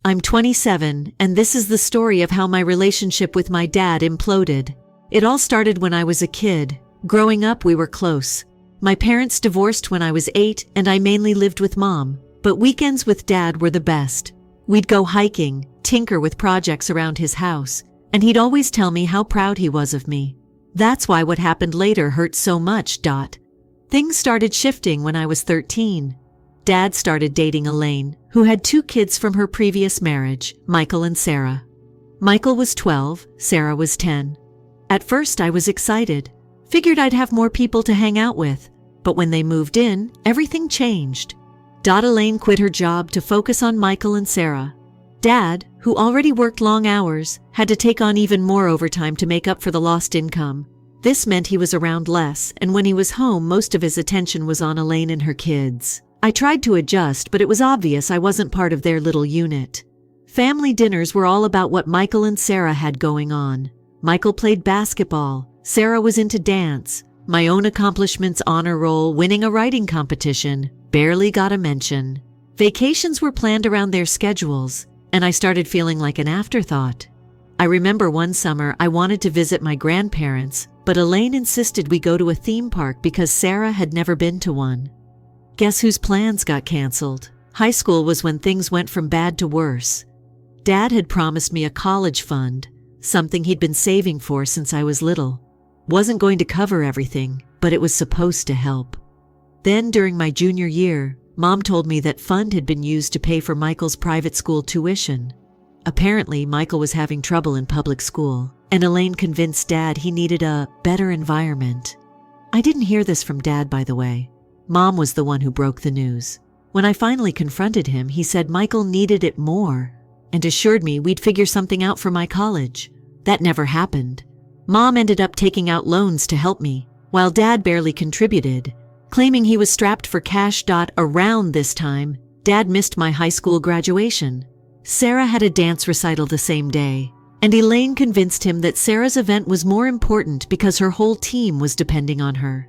I'm 27, and this is the story of how my relationship with my dad imploded. It all started when I was a kid. Growing up, we were close. My parents divorced when I was 8, and I mainly lived with Mom. But weekends with Dad were the best. We'd go hiking, tinker with projects around his house, and he'd always tell me how proud he was of me. That's why what happened later hurt so much. Things started shifting when I was 13. Dad started dating Elaine, who had 2 kids from her previous marriage, Michael and Sarah. Michael was 12, Sarah was 10. At first I was excited, figured I'd have more people to hang out with, but when they moved in, everything changed. Elaine quit her job to focus on Michael and Sarah. Dad, who already worked long hours, had to take on even more overtime to make up for the lost income. This meant he was around less, and when he was home, most of his attention was on Elaine and her kids. I tried to adjust, but it was obvious I wasn't part of their little unit. Family dinners were all about what Michael and Sarah had going on. Michael played basketball, Sarah was into dance. My own accomplishments, honor roll, winning a writing competition, barely got a mention. Vacations were planned around their schedules, and I started feeling like an afterthought. I remember one summer I wanted to visit my grandparents, but Elaine insisted we go to a theme park because Sarah had never been to one. Guess whose plans got canceled? High school was when things went from bad to worse. Dad had promised me a college fund, something he'd been saving for since I was little. Wasn't going to cover everything, but it was supposed to help. Then during my junior year, Mom told me that fund had been used to pay for Michael's private school tuition. Apparently, Michael was having trouble in public school, and Elaine convinced Dad he needed a better environment. I didn't hear this from Dad, by the way. Mom was the one who broke the news. When I finally confronted him, he said Michael needed it more and assured me we'd figure something out for my college. That never happened. Mom ended up taking out loans to help me, while Dad barely contributed, claiming he was strapped for cash. Around this time, Dad missed my high school graduation. Sarah had a dance recital the same day, and Elaine convinced him that Sarah's event was more important because her whole team was depending on her.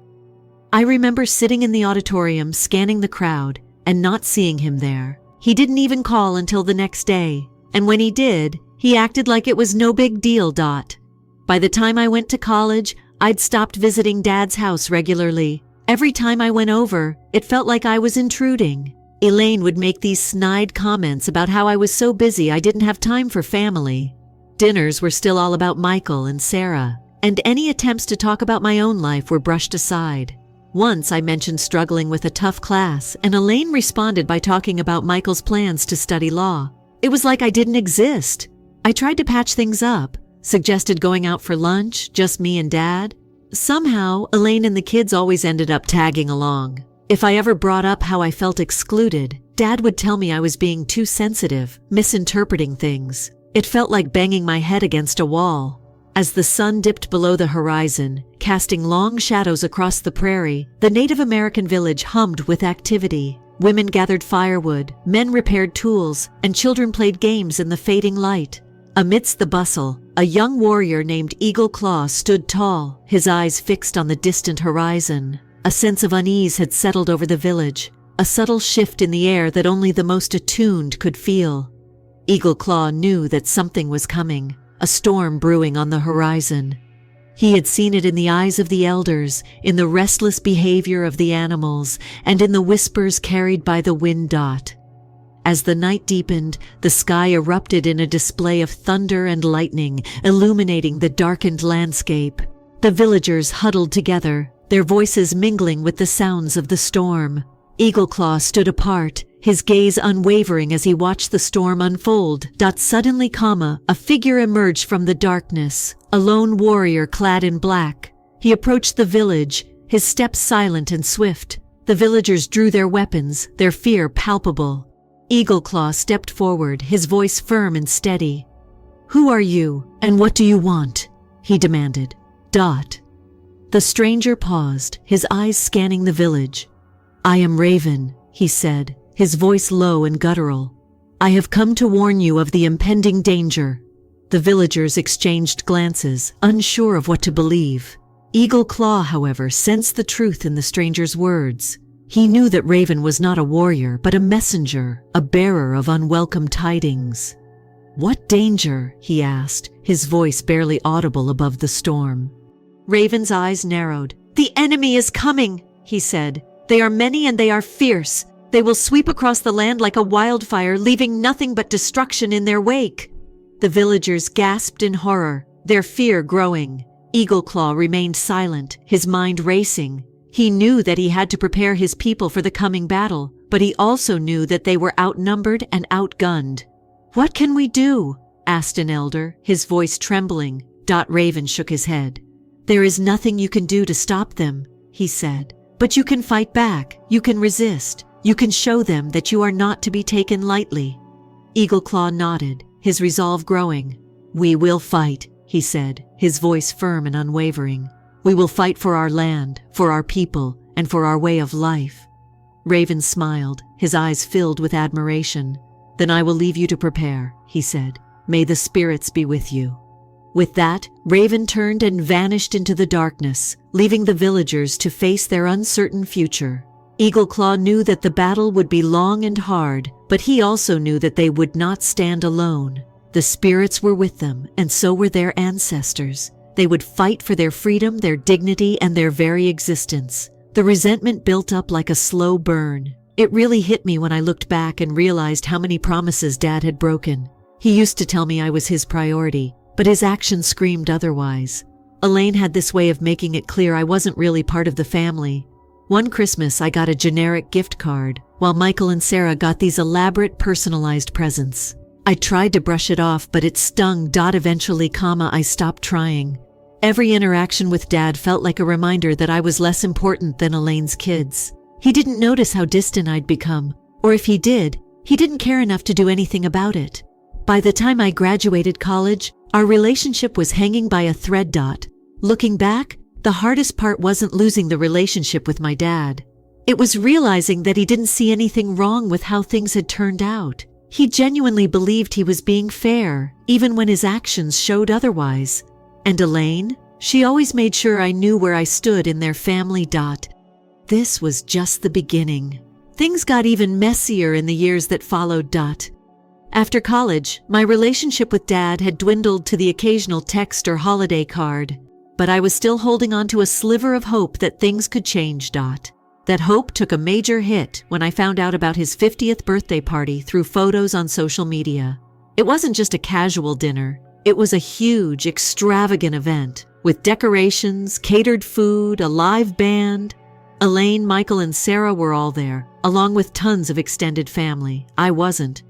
I remember sitting in the auditorium scanning the crowd and not seeing him there. He didn't even call until the next day, and when he did, he acted like it was no big deal. By the time I went to college, I'd stopped visiting Dad's house regularly. Every time I went over, it felt like I was intruding. Elaine would make these snide comments about how I was so busy I didn't have time for family. Dinners were still all about Michael and Sarah, and any attempts to talk about my own life were brushed aside. Once I mentioned struggling with a tough class, and Elaine responded by talking about Michael's plans to study law. It was like I didn't exist. I tried to patch things up, suggested going out for lunch, just me and Dad. Somehow, Elaine and the kids always ended up tagging along. If I ever brought up how I felt excluded, Dad would tell me I was being too sensitive, misinterpreting things. It felt like banging my head against a wall. As the sun dipped below the horizon, casting long shadows across the prairie, the Native American village hummed with activity. Women gathered firewood, men repaired tools, and children played games in the fading light. Amidst the bustle, a young warrior named Eagle Claw stood tall, his eyes fixed on the distant horizon. A sense of unease had settled over the village, a subtle shift in the air that only the most attuned could feel. Eagle Claw knew that something was coming, a storm brewing on the horizon. He had seen it in the eyes of the elders, in the restless behavior of the animals, and in the whispers carried by the wind. As the night deepened, the sky erupted in a display of thunder and lightning, illuminating the darkened landscape. The villagers huddled together, their voices mingling with the sounds of the storm. Eagle Claw stood apart, his gaze unwavering as he watched the storm unfold. Suddenly, a figure emerged from the darkness, a lone warrior clad in black. He approached the village, his steps silent and swift. The villagers drew their weapons, their fear palpable. Eagle Claw stepped forward, his voice firm and steady. "Who are you, and what do you want?" he demanded. The stranger paused, his eyes scanning the village. "I am Raven," he said, his voice low and guttural. "I have come to warn you of the impending danger." The villagers exchanged glances, unsure of what to believe. Eagle Claw, however, sensed the truth in the stranger's words. He knew that Raven was not a warrior, but a messenger, a bearer of unwelcome tidings. "What danger?" he asked, his voice barely audible above the storm. Raven's eyes narrowed. "The enemy is coming," he said. "They are many and they are fierce. They will sweep across the land like a wildfire, leaving nothing but destruction in their wake." The villagers gasped in horror, their fear growing. Eagleclaw remained silent, his mind racing. He knew that he had to prepare his people for the coming battle, but he also knew that they were outnumbered and outgunned. "What can we do?" asked an elder, his voice trembling. Raven shook his head. "There is nothing you can do to stop them," he said. "But you can fight back, you can resist, you can show them that you are not to be taken lightly." Eagleclaw nodded, his resolve growing. "We will fight," he said, his voice firm and unwavering. "We will fight for our land, for our people, and for our way of life." Raven smiled, his eyes filled with admiration. "Then I will leave you to prepare," he said. "May the spirits be with you." With that, Raven turned and vanished into the darkness, leaving the villagers to face their uncertain future. Eagleclaw knew that the battle would be long and hard, but he also knew that they would not stand alone. The spirits were with them, and so were their ancestors. They would fight for their freedom, their dignity, and their very existence. The resentment built up like a slow burn. It really hit me when I looked back and realized how many promises Dad had broken. He used to tell me I was his priority, but his actions screamed otherwise. Elaine had this way of making it clear I wasn't really part of the family. One Christmas, I got a generic gift card, while Michael and Sarah got these elaborate personalized presents. I tried to brush it off, but it stung. Eventually, I stopped trying. Every interaction with Dad felt like a reminder that I was less important than Elaine's kids. He didn't notice how distant I'd become, or if he did, he didn't care enough to do anything about it. By the time I graduated college, our relationship was hanging by a thread. Looking back, the hardest part wasn't losing the relationship with my dad. It was realizing that he didn't see anything wrong with how things had turned out. He genuinely believed he was being fair, even when his actions showed otherwise. And Elaine? She always made sure I knew where I stood in their family. This was just the beginning. Things got even messier in the years that followed. After college, my relationship with Dad had dwindled to the occasional text or holiday card, but I was still holding on to a sliver of hope that things could change. That hope took a major hit when I found out about his 50th birthday party through photos on social media. It wasn't just a casual dinner. It was a huge, extravagant event, with decorations, catered food, a live band. Elaine, Michael, and Sarah were all there, along with tons of extended family. I wasn't.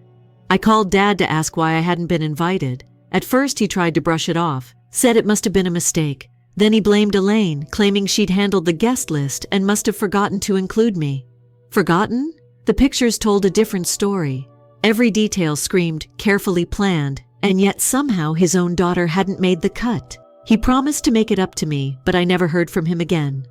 I called Dad to ask why I hadn't been invited. At first, he tried to brush it off, said it must have been a mistake. Then he blamed Elaine, claiming she'd handled the guest list and must have forgotten to include me. Forgotten? The pictures told a different story. Every detail screamed carefully planned, and yet somehow his own daughter hadn't made the cut. He promised to make it up to me, but I never heard from him again.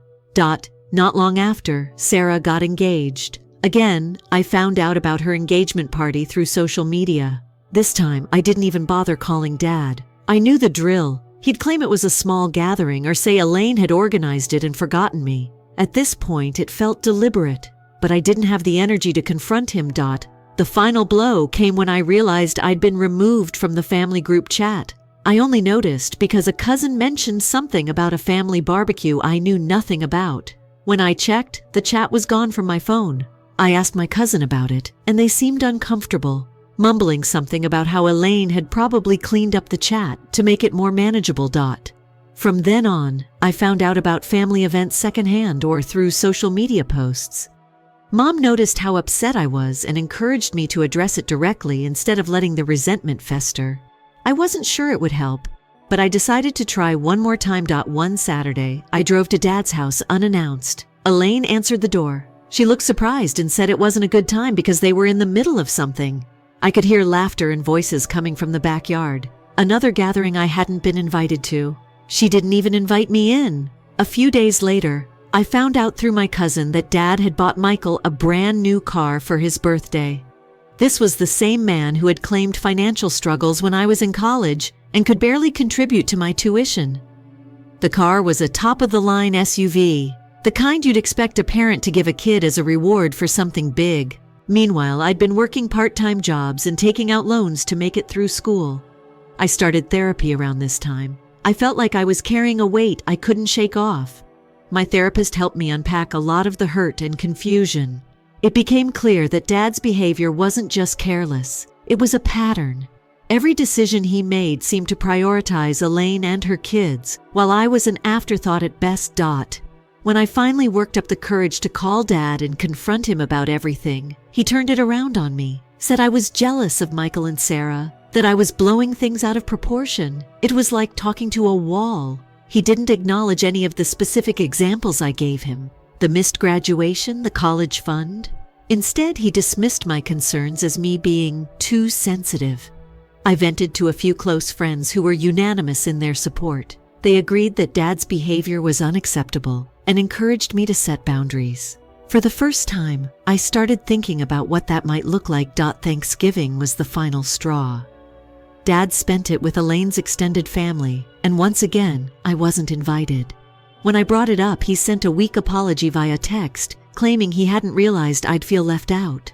Not long after, Sarah got engaged. Again, I found out about her engagement party through social media. This time, I didn't even bother calling Dad. I knew the drill. He'd claim it was a small gathering or say Elaine had organized it and forgotten me. At this point, it felt deliberate, but I didn't have the energy to confront him. The final blow came when I realized I'd been removed from the family group chat. I only noticed because a cousin mentioned something about a family barbecue I knew nothing about. When I checked, the chat was gone from my phone. I asked my cousin about it, and they seemed uncomfortable, mumbling something about how Elaine had probably cleaned up the chat to make it more manageable. From then on, I found out about family events secondhand or through social media posts. Mom noticed how upset I was and encouraged me to address it directly instead of letting the resentment fester. I wasn't sure it would help, but I decided to try one more time. One Saturday, I drove to Dad's house unannounced. Elaine answered the door. She looked surprised and said it wasn't a good time because they were in the middle of something. I could hear laughter and voices coming from the backyard. Another gathering I hadn't been invited to. She didn't even invite me in. A few days later, I found out through my cousin that Dad had bought Michael a brand new car for his birthday. This was the same man who had claimed financial struggles when I was in college and could barely contribute to my tuition. The car was a top-of-the-line SUV. The kind you'd expect a parent to give a kid as a reward for something big. Meanwhile, I'd been working part-time jobs and taking out loans to make it through school. I started therapy around this time. I felt like I was carrying a weight I couldn't shake off. My therapist helped me unpack a lot of the hurt and confusion. It became clear that Dad's behavior wasn't just careless. It was a pattern. Every decision he made seemed to prioritize Elaine and her kids, while I was an afterthought at best. When I finally worked up the courage to call Dad and confront him about everything, he turned it around on me, said I was jealous of Michael and Sarah, that I was blowing things out of proportion. It was like talking to a wall. He didn't acknowledge any of the specific examples I gave him, the missed graduation, the college fund. Instead, he dismissed my concerns as me being too sensitive. I vented to a few close friends who were unanimous in their support. They agreed that Dad's behavior was unacceptable and encouraged me to set boundaries. For the first time, I started thinking about what that might look like. Thanksgiving was the final straw. Dad spent it with Elaine's extended family, and once again, I wasn't invited. When I brought it up, he sent a weak apology via text, claiming he hadn't realized I'd feel left out.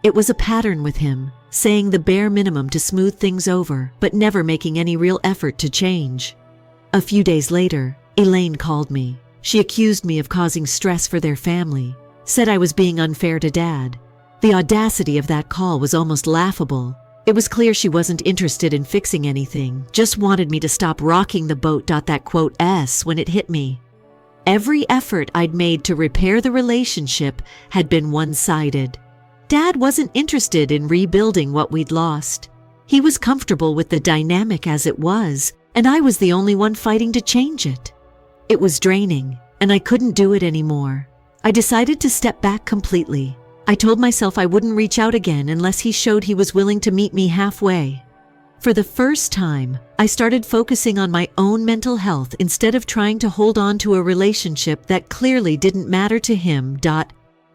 It was a pattern with him, saying the bare minimum to smooth things over, but never making any real effort to change. A few days later, Elaine called me. She accused me of causing stress for their family, said I was being unfair to Dad. The audacity of that call was almost laughable. It was clear she wasn't interested in fixing anything, just wanted me to stop rocking the boat. That quote S when it hit me. Every effort I'd made to repair the relationship had been one-sided. Dad wasn't interested in rebuilding what we'd lost. He was comfortable with the dynamic as it was, and I was the only one fighting to change it. It was draining, and I couldn't do it anymore. I decided to step back completely. I told myself I wouldn't reach out again unless he showed he was willing to meet me halfway. For the first time, I started focusing on my own mental health instead of trying to hold on to a relationship that clearly didn't matter to him.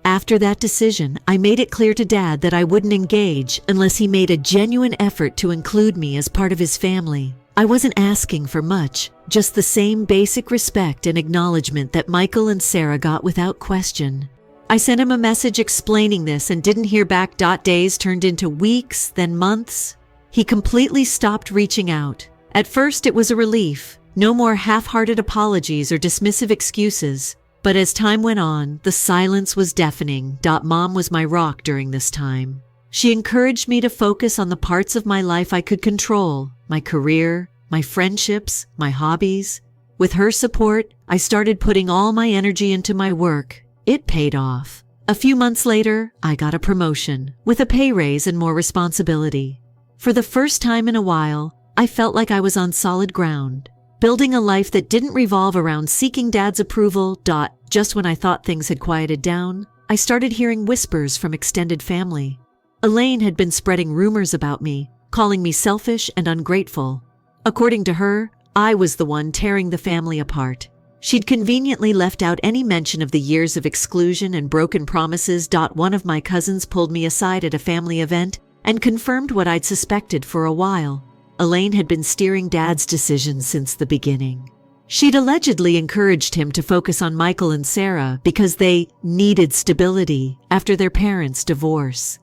After that decision, I made it clear to Dad that I wouldn't engage unless he made a genuine effort to include me as part of his family. I wasn't asking for much, just the same basic respect and acknowledgement that Michael and Sarah got without question. I sent him a message explaining this and didn't hear back. Days turned into weeks, then months. He completely stopped reaching out. At first, it was a relief. No more half-hearted apologies or dismissive excuses. But as time went on, the silence was deafening. Mom was my rock during this time. She encouraged me to focus on the parts of my life I could control, my career, my friendships, my hobbies. With her support, I started putting all my energy into my work. It paid off. A few months later, I got a promotion, with a pay raise and more responsibility. For the first time in a while, I felt like I was on solid ground, building a life that didn't revolve around seeking Dad's approval. Just when I thought things had quieted down, I started hearing whispers from extended family. Elaine had been spreading rumors about me, calling me selfish and ungrateful. According to her, I was the one tearing the family apart. She'd conveniently left out any mention of the years of exclusion and broken promises. One of my cousins pulled me aside at a family event and confirmed what I'd suspected for a while. Elaine had been steering Dad's decisions since the beginning. She'd allegedly encouraged him to focus on Michael and Sarah because they needed stability after their parents' divorce.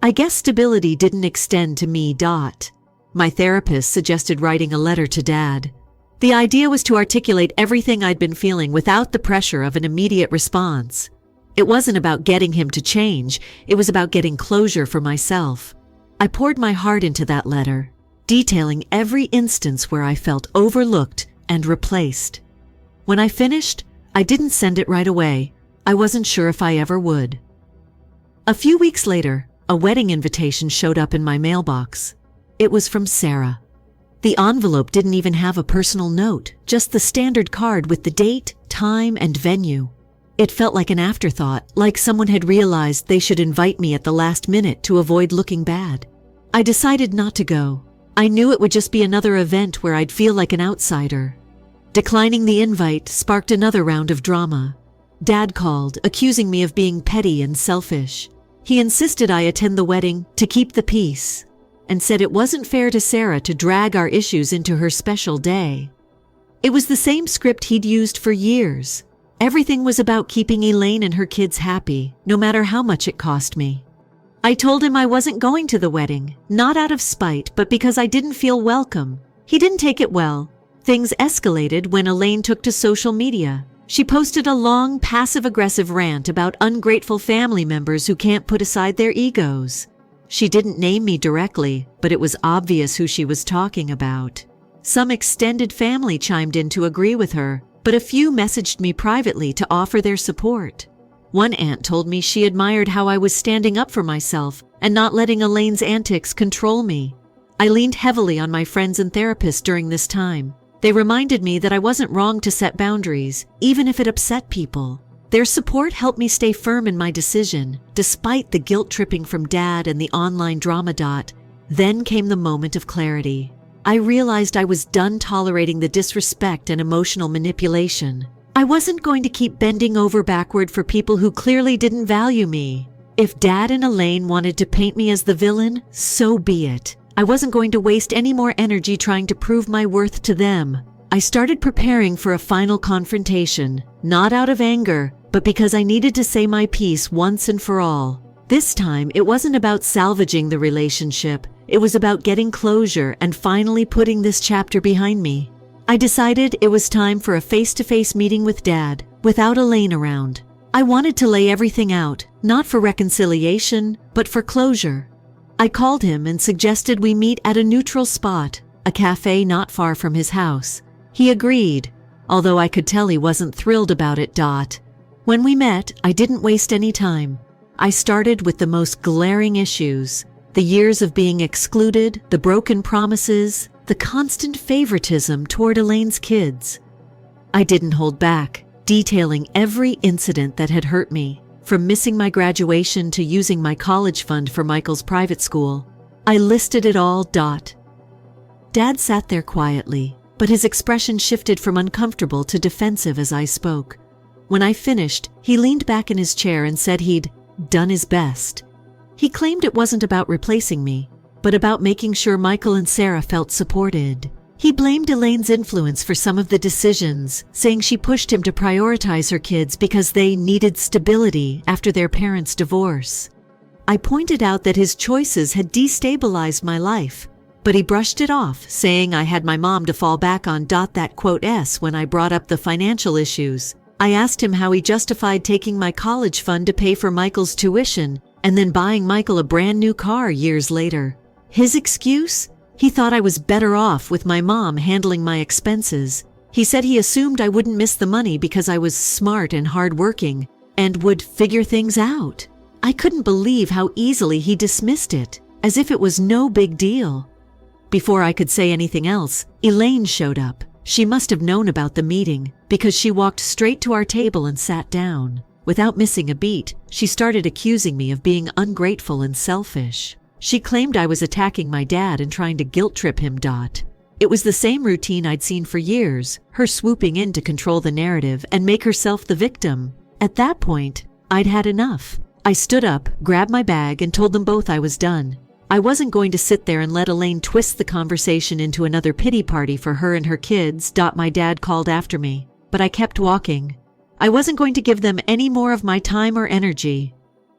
I guess stability didn't extend to me. My therapist suggested writing a letter to Dad. The idea was to articulate everything I'd been feeling without the pressure of an immediate response. It wasn't about getting him to change, it was about getting closure for myself. I poured my heart into that letter, detailing every instance where I felt overlooked and replaced. When I finished, I didn't send it right away. I wasn't sure if I ever would. A few weeks later, a wedding invitation showed up in my mailbox. It was from Sarah. The envelope didn't even have a personal note, just the standard card with the date, time, and venue. It felt like an afterthought, like someone had realized they should invite me at the last minute to avoid looking bad. I decided not to go. I knew it would just be another event where I'd feel like an outsider. Declining the invite sparked another round of drama. Dad called, accusing me of being petty and selfish. He insisted I attend the wedding to keep the peace, and said it wasn't fair to Sarah to drag our issues into her special day. It was the same script he'd used for years. Everything was about keeping Elaine and her kids happy, no matter how much it cost me. I told him I wasn't going to the wedding, not out of spite, but because I didn't feel welcome. He didn't take it well. Things escalated when Elaine took to social media. She posted a long, passive-aggressive rant about ungrateful family members who can't put aside their egos. She didn't name me directly, but it was obvious who she was talking about. Some extended family chimed in to agree with her, but a few messaged me privately to offer their support. One aunt told me she admired how I was standing up for myself and not letting Elaine's antics control me. I leaned heavily on my friends and therapists during this time. They reminded me that I wasn't wrong to set boundaries, even if it upset people. Their support helped me stay firm in my decision, despite the guilt tripping from Dad and the online drama. Then came the moment of clarity. I realized I was done tolerating the disrespect and emotional manipulation. I wasn't going to keep bending over backward for people who clearly didn't value me. If Dad and Elaine wanted to paint me as the villain, so be it. I wasn't going to waste any more energy trying to prove my worth to them. I started preparing for a final confrontation, not out of anger, but because I needed to say my piece once and for all. This time, it wasn't about salvaging the relationship. It was about getting closure and finally putting this chapter behind me. I decided it was time for a face-to-face meeting with Dad, without Elaine around. I wanted to lay everything out, not for reconciliation, but for closure. I called him and suggested we meet at a neutral spot, a cafe not far from his house. He agreed, although I could tell he wasn't thrilled about it. When we met, I didn't waste any time. I started with the most glaring issues: the years of being excluded, the broken promises, the constant favoritism toward Elaine's kids. I didn't hold back, detailing every incident that had hurt me, from missing my graduation to using my college fund for Michael's private school. I listed it all. Dad sat there quietly, but his expression shifted from uncomfortable to defensive as I spoke. When I finished, he leaned back in his chair and said he'd done his best. He claimed it wasn't about replacing me, but about making sure Michael and Sarah felt supported. He blamed Elaine's influence for some of the decisions, saying she pushed him to prioritize her kids because they needed stability after their parents' divorce. I pointed out that his choices had destabilized my life, but he brushed it off, saying I had my mom to fall back on. When I brought up the financial issues, I asked him how he justified taking my college fund to pay for Michael's tuition and then buying Michael a brand new car years later. His excuse? He thought I was better off with my mom handling my expenses. He said he assumed I wouldn't miss the money because I was smart and hardworking and would figure things out. I couldn't believe how easily he dismissed it, as if it was no big deal. Before I could say anything else, Elaine showed up. She must have known about the meeting because she walked straight to our table and sat down. Without missing a beat, she started accusing me of being ungrateful and selfish. She claimed I was attacking my dad and trying to guilt trip him. It was the same routine I'd seen for years, her swooping in to control the narrative and make herself the victim. At that point, I'd had enough. I stood up, grabbed my bag, and told them both I was done. I wasn't going to sit there and let Elaine twist the conversation into another pity party for her and her kids. My dad called after me, but I kept walking. I wasn't going to give them any more of my time or energy.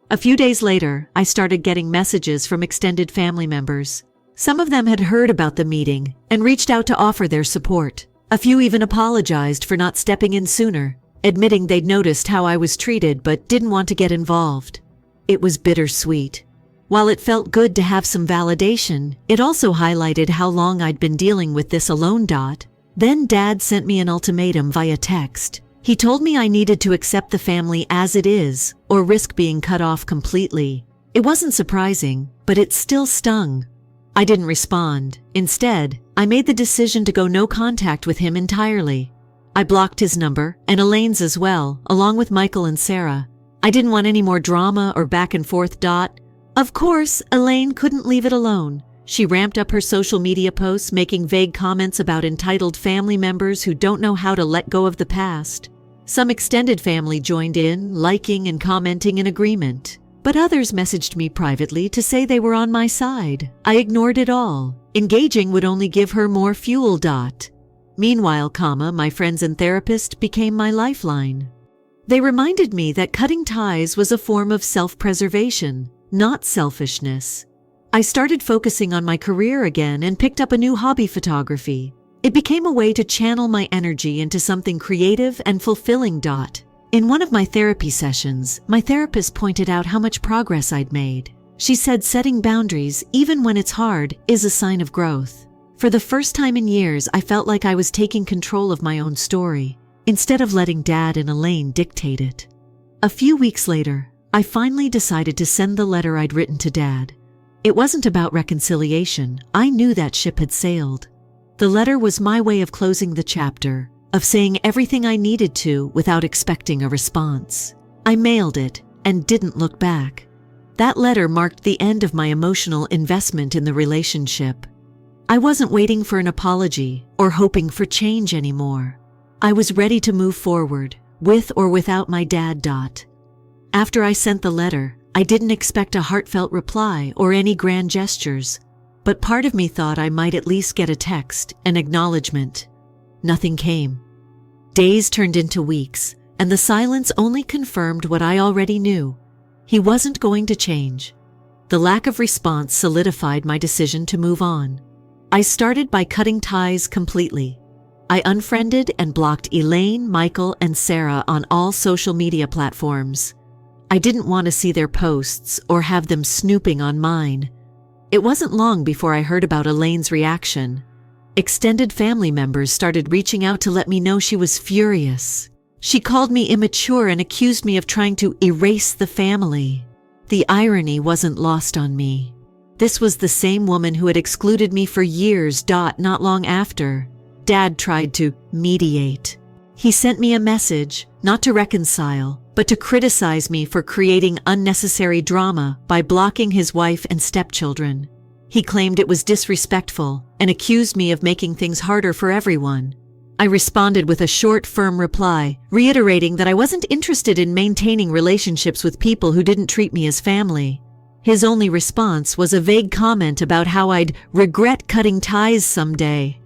A few days later, I started getting messages from extended family members. Some of them had heard about the meeting and reached out to offer their support. A few even apologized for not stepping in sooner, admitting they'd noticed how I was treated but didn't want to get involved. It was bittersweet. While it felt good to have some validation, it also highlighted how long I'd been dealing with this alone. Then Dad sent me an ultimatum via text. He told me I needed to accept the family as it is, or risk being cut off completely. It wasn't surprising, but it still stung. I didn't respond. Instead, I made the decision to go no contact with him entirely. I blocked his number, and Elaine's as well, along with Michael and Sarah. I didn't want any more drama or back and forth. Of course, Elaine couldn't leave it alone. She ramped up her social media posts, making vague comments about entitled family members who don't know how to let go of the past. Some extended family joined in, liking and commenting in agreement. But others messaged me privately to say they were on my side. I ignored it all. Engaging would only give her more fuel. Meanwhile, my friends and therapist became my lifeline. They reminded me that cutting ties was a form of self-preservation, not selfishness. I started focusing on my career again and picked up a new hobby, photography. It became a way to channel my energy into something creative and fulfilling. In one of my therapy sessions, my therapist pointed out how much progress I'd made. She said setting boundaries, even when it's hard, is a sign of growth. For the first time in years, I felt like I was taking control of my own story, instead of letting Dad and Elaine dictate it. A few weeks later, I finally decided to send the letter I'd written to Dad. It wasn't about reconciliation. I knew that ship had sailed. The letter was my way of closing the chapter, of saying everything I needed to without expecting a response. I mailed it and didn't look back. That letter marked the end of my emotional investment in the relationship. I wasn't waiting for an apology or hoping for change anymore. I was ready to move forward, with or without my dad. After I sent the letter, I didn't expect a heartfelt reply or any grand gestures, but part of me thought I might at least get a text, an acknowledgement. Nothing came. Days turned into weeks, and the silence only confirmed what I already knew. He wasn't going to change. The lack of response solidified my decision to move on. I started by cutting ties completely. I unfriended and blocked Elaine, Michael, and Sarah on all social media platforms. I didn't want to see their posts or have them snooping on mine. It wasn't long before I heard about Elaine's reaction. Extended family members started reaching out to let me know she was furious. She called me immature and accused me of trying to erase the family. The irony wasn't lost on me. This was the same woman who had excluded me for years. Not long after, Dad tried to mediate. He sent me a message, not to reconcile, but to criticize me for creating unnecessary drama by blocking his wife and stepchildren. He claimed it was disrespectful and accused me of making things harder for everyone. I responded with a short, firm reply, reiterating that I wasn't interested in maintaining relationships with people who didn't treat me as family. His only response was a vague comment about how I'd regret cutting ties someday.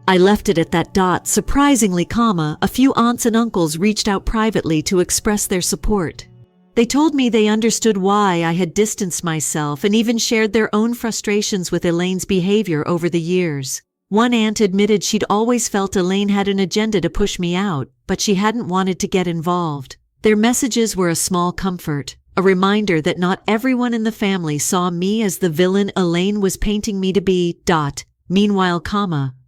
I left it at that. Surprisingly, a few aunts and uncles reached out privately to express their support. They told me they understood why I had distanced myself and even shared their own frustrations with Elaine's behavior over the years. One aunt admitted she'd always felt Elaine had an agenda to push me out, but she hadn't wanted to get involved. Their messages were a small comfort, a reminder that not everyone in the family saw me as the villain Elaine was painting me to be. Meanwhile,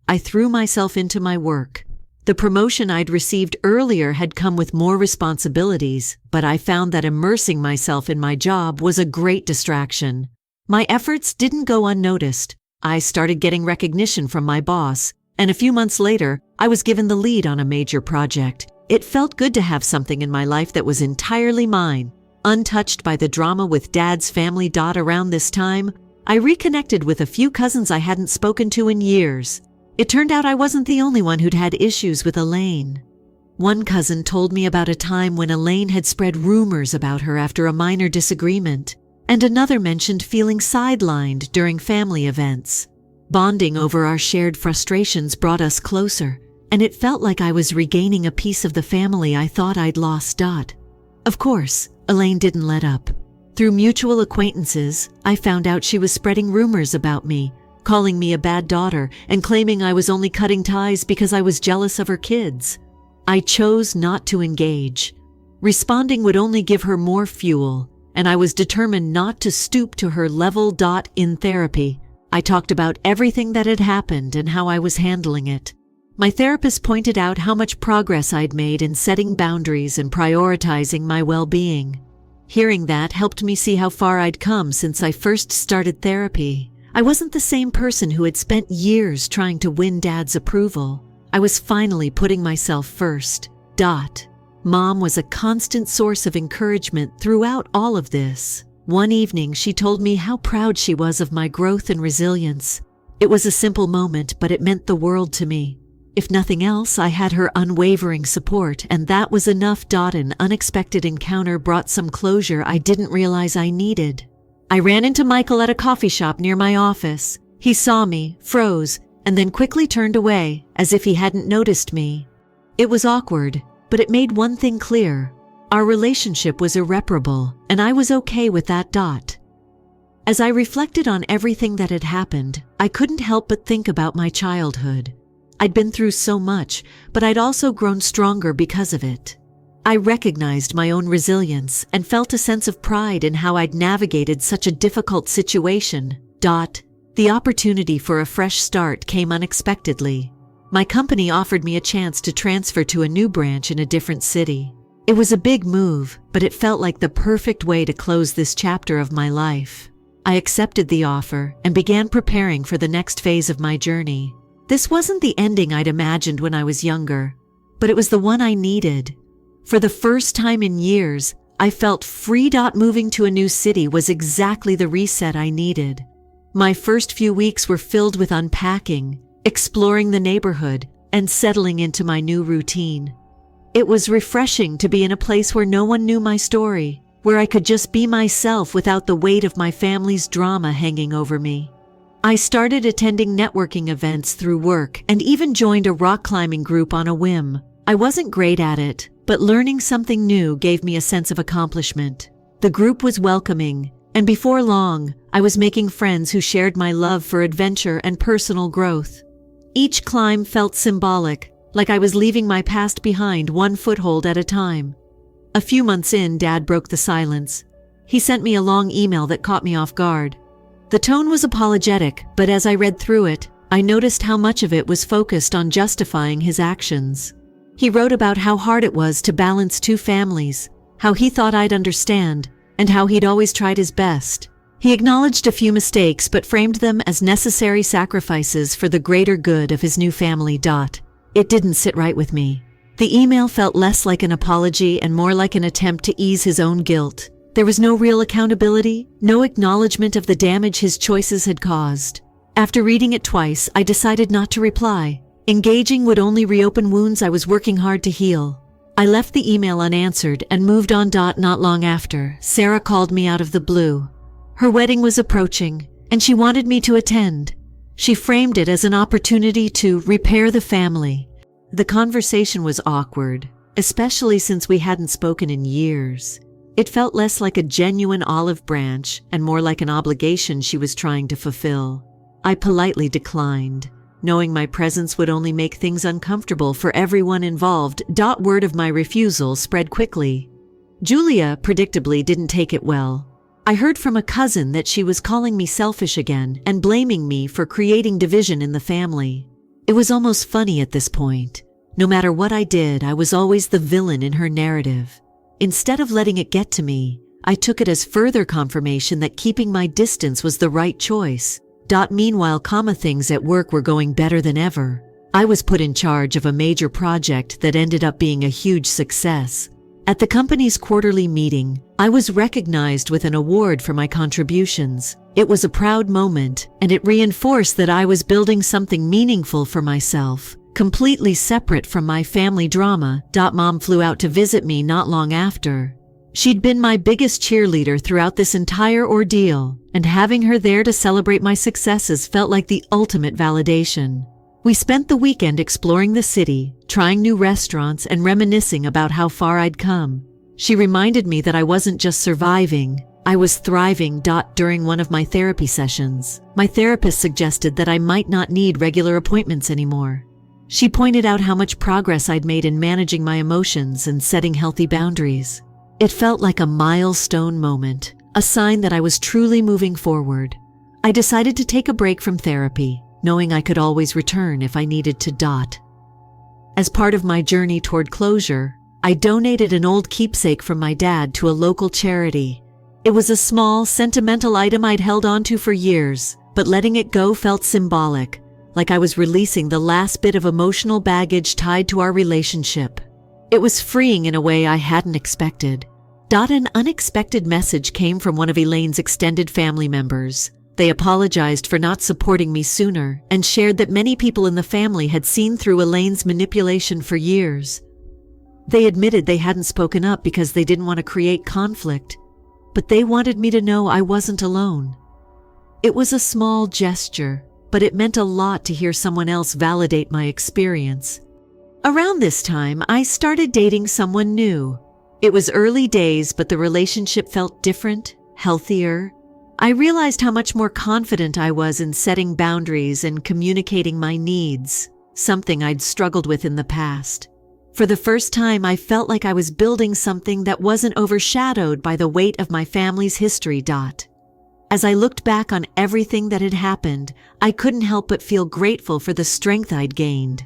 I threw myself into my work. The promotion I'd received earlier had come with more responsibilities, but I found that immersing myself in my job was a great distraction. My efforts didn't go unnoticed. I started getting recognition from my boss, and a few months later, I was given the lead on a major project. It felt good to have something in my life that was entirely mine. Untouched by the drama with Dad's family. Around this time, I reconnected with a few cousins I hadn't spoken to in years. It turned out I wasn't the only one who'd had issues with Elaine. One cousin told me about a time when Elaine had spread rumors about her after a minor disagreement, and another mentioned feeling sidelined during family events. Bonding over our shared frustrations brought us closer, and it felt like I was regaining a piece of the family I thought I'd lost. Of course, Elaine didn't let up. Through mutual acquaintances, I found out she was spreading rumors about me, calling me a bad daughter and claiming I was only cutting ties because I was jealous of her kids. I chose not to engage. Responding would only give her more fuel, and I was determined not to stoop to her level. In therapy, I talked about everything that had happened and how I was handling it. My therapist pointed out how much progress I'd made in setting boundaries and prioritizing my well-being. Hearing that helped me see how far I'd come since I first started therapy. I wasn't the same person who had spent years trying to win Dad's approval. I was finally putting myself first. Mom was a constant source of encouragement throughout all of this. One evening, she told me how proud she was of my growth and resilience. It was a simple moment, but it meant the world to me. If nothing else, I had her unwavering support, and that was enough. An unexpected encounter brought some closure I didn't realize I needed. I ran into Michael at a coffee shop near my office. He saw me, froze, and then quickly turned away, as if he hadn't noticed me. It was awkward, but it made one thing clear. Our relationship was irreparable, and I was okay with that. As I reflected on everything that had happened, I couldn't help but think about my childhood. I'd been through so much, but I'd also grown stronger because of it. I recognized my own resilience and felt a sense of pride in how I'd navigated such a difficult situation. The opportunity for a fresh start came unexpectedly. My company offered me a chance to transfer to a new branch in a different city. It was a big move, but it felt like the perfect way to close this chapter of my life. I accepted the offer and began preparing for the next phase of my journey. This wasn't the ending I'd imagined when I was younger, but it was the one I needed. For the first time in years, I felt free. Moving to a new city was exactly the reset I needed. My first few weeks were filled with unpacking, exploring the neighborhood, and settling into my new routine. It was refreshing to be in a place where no one knew my story, where I could just be myself without the weight of my family's drama hanging over me. I started attending networking events through work and even joined a rock climbing group on a whim. I wasn't great at it, but learning something new gave me a sense of accomplishment. The group was welcoming, and before long, I was making friends who shared my love for adventure and personal growth. Each climb felt symbolic, like I was leaving my past behind one foothold at a time. A few months in, Dad broke the silence. He sent me a long email that caught me off guard. The tone was apologetic, but as I read through it, I noticed how much of it was focused on justifying his actions. He wrote about how hard it was to balance two families, how he thought I'd understand, and how he'd always tried his best. He acknowledged a few mistakes but framed them as necessary sacrifices for the greater good of his new family. It didn't sit right with me. The email felt less like an apology and more like an attempt to ease his own guilt. There was no real accountability, no acknowledgement of the damage his choices had caused. After reading it twice, I decided not to reply. Engaging would only reopen wounds I was working hard to heal. I left the email unanswered and moved on. Not long after, Sarah called me out of the blue. Her wedding was approaching, and she wanted me to attend. She framed it as an opportunity to repair the family. The conversation was awkward, especially since we hadn't spoken in years. It felt less like a genuine olive branch and more like an obligation she was trying to fulfill. I politely declined, knowing my presence would only make things uncomfortable for everyone involved. Word of my refusal spread quickly. Julia, predictably, didn't take it well. I heard from a cousin that she was calling me selfish again and blaming me for creating division in the family. It was almost funny at this point. No matter what I did, I was always the villain in her narrative. Instead of letting it get to me, I took it as further confirmation that keeping my distance was the right choice. Meanwhile, things at work were going better than ever. I was put in charge of a major project that ended up being a huge success. At the company's quarterly meeting, I was recognized with an award for my contributions. It was a proud moment, and it reinforced that I was building something meaningful for myself, completely separate from my family drama. Mom flew out to visit me not long after. She'd been my biggest cheerleader throughout this entire ordeal, and having her there to celebrate my successes felt like the ultimate validation. We spent the weekend exploring the city, trying new restaurants, and reminiscing about how far I'd come. She reminded me that I wasn't just surviving, I was thriving. During one of my therapy sessions, my therapist suggested that I might not need regular appointments anymore. She pointed out how much progress I'd made in managing my emotions and setting healthy boundaries. It felt like a milestone moment, a sign that I was truly moving forward. I decided to take a break from therapy, knowing I could always return if I needed to. As part of my journey toward closure, I donated an old keepsake from my dad to a local charity. It was a small, sentimental item I'd held onto for years, but letting it go felt symbolic, like I was releasing the last bit of emotional baggage tied to our relationship. It was freeing in a way I hadn't expected. An unexpected message came from one of Elaine's extended family members. They apologized for not supporting me sooner and shared that many people in the family had seen through Elaine's manipulation for years. They admitted they hadn't spoken up because they didn't want to create conflict, but they wanted me to know I wasn't alone. It was a small gesture, but it meant a lot to hear someone else validate my experience. Around this time, I started dating someone new. It was early days, but the relationship felt different, healthier. I realized how much more confident I was in setting boundaries and communicating my needs, something I'd struggled with in the past. For the first time, I felt like I was building something that wasn't overshadowed by the weight of my family's history. As I looked back on everything that had happened, I couldn't help but feel grateful for the strength I'd gained.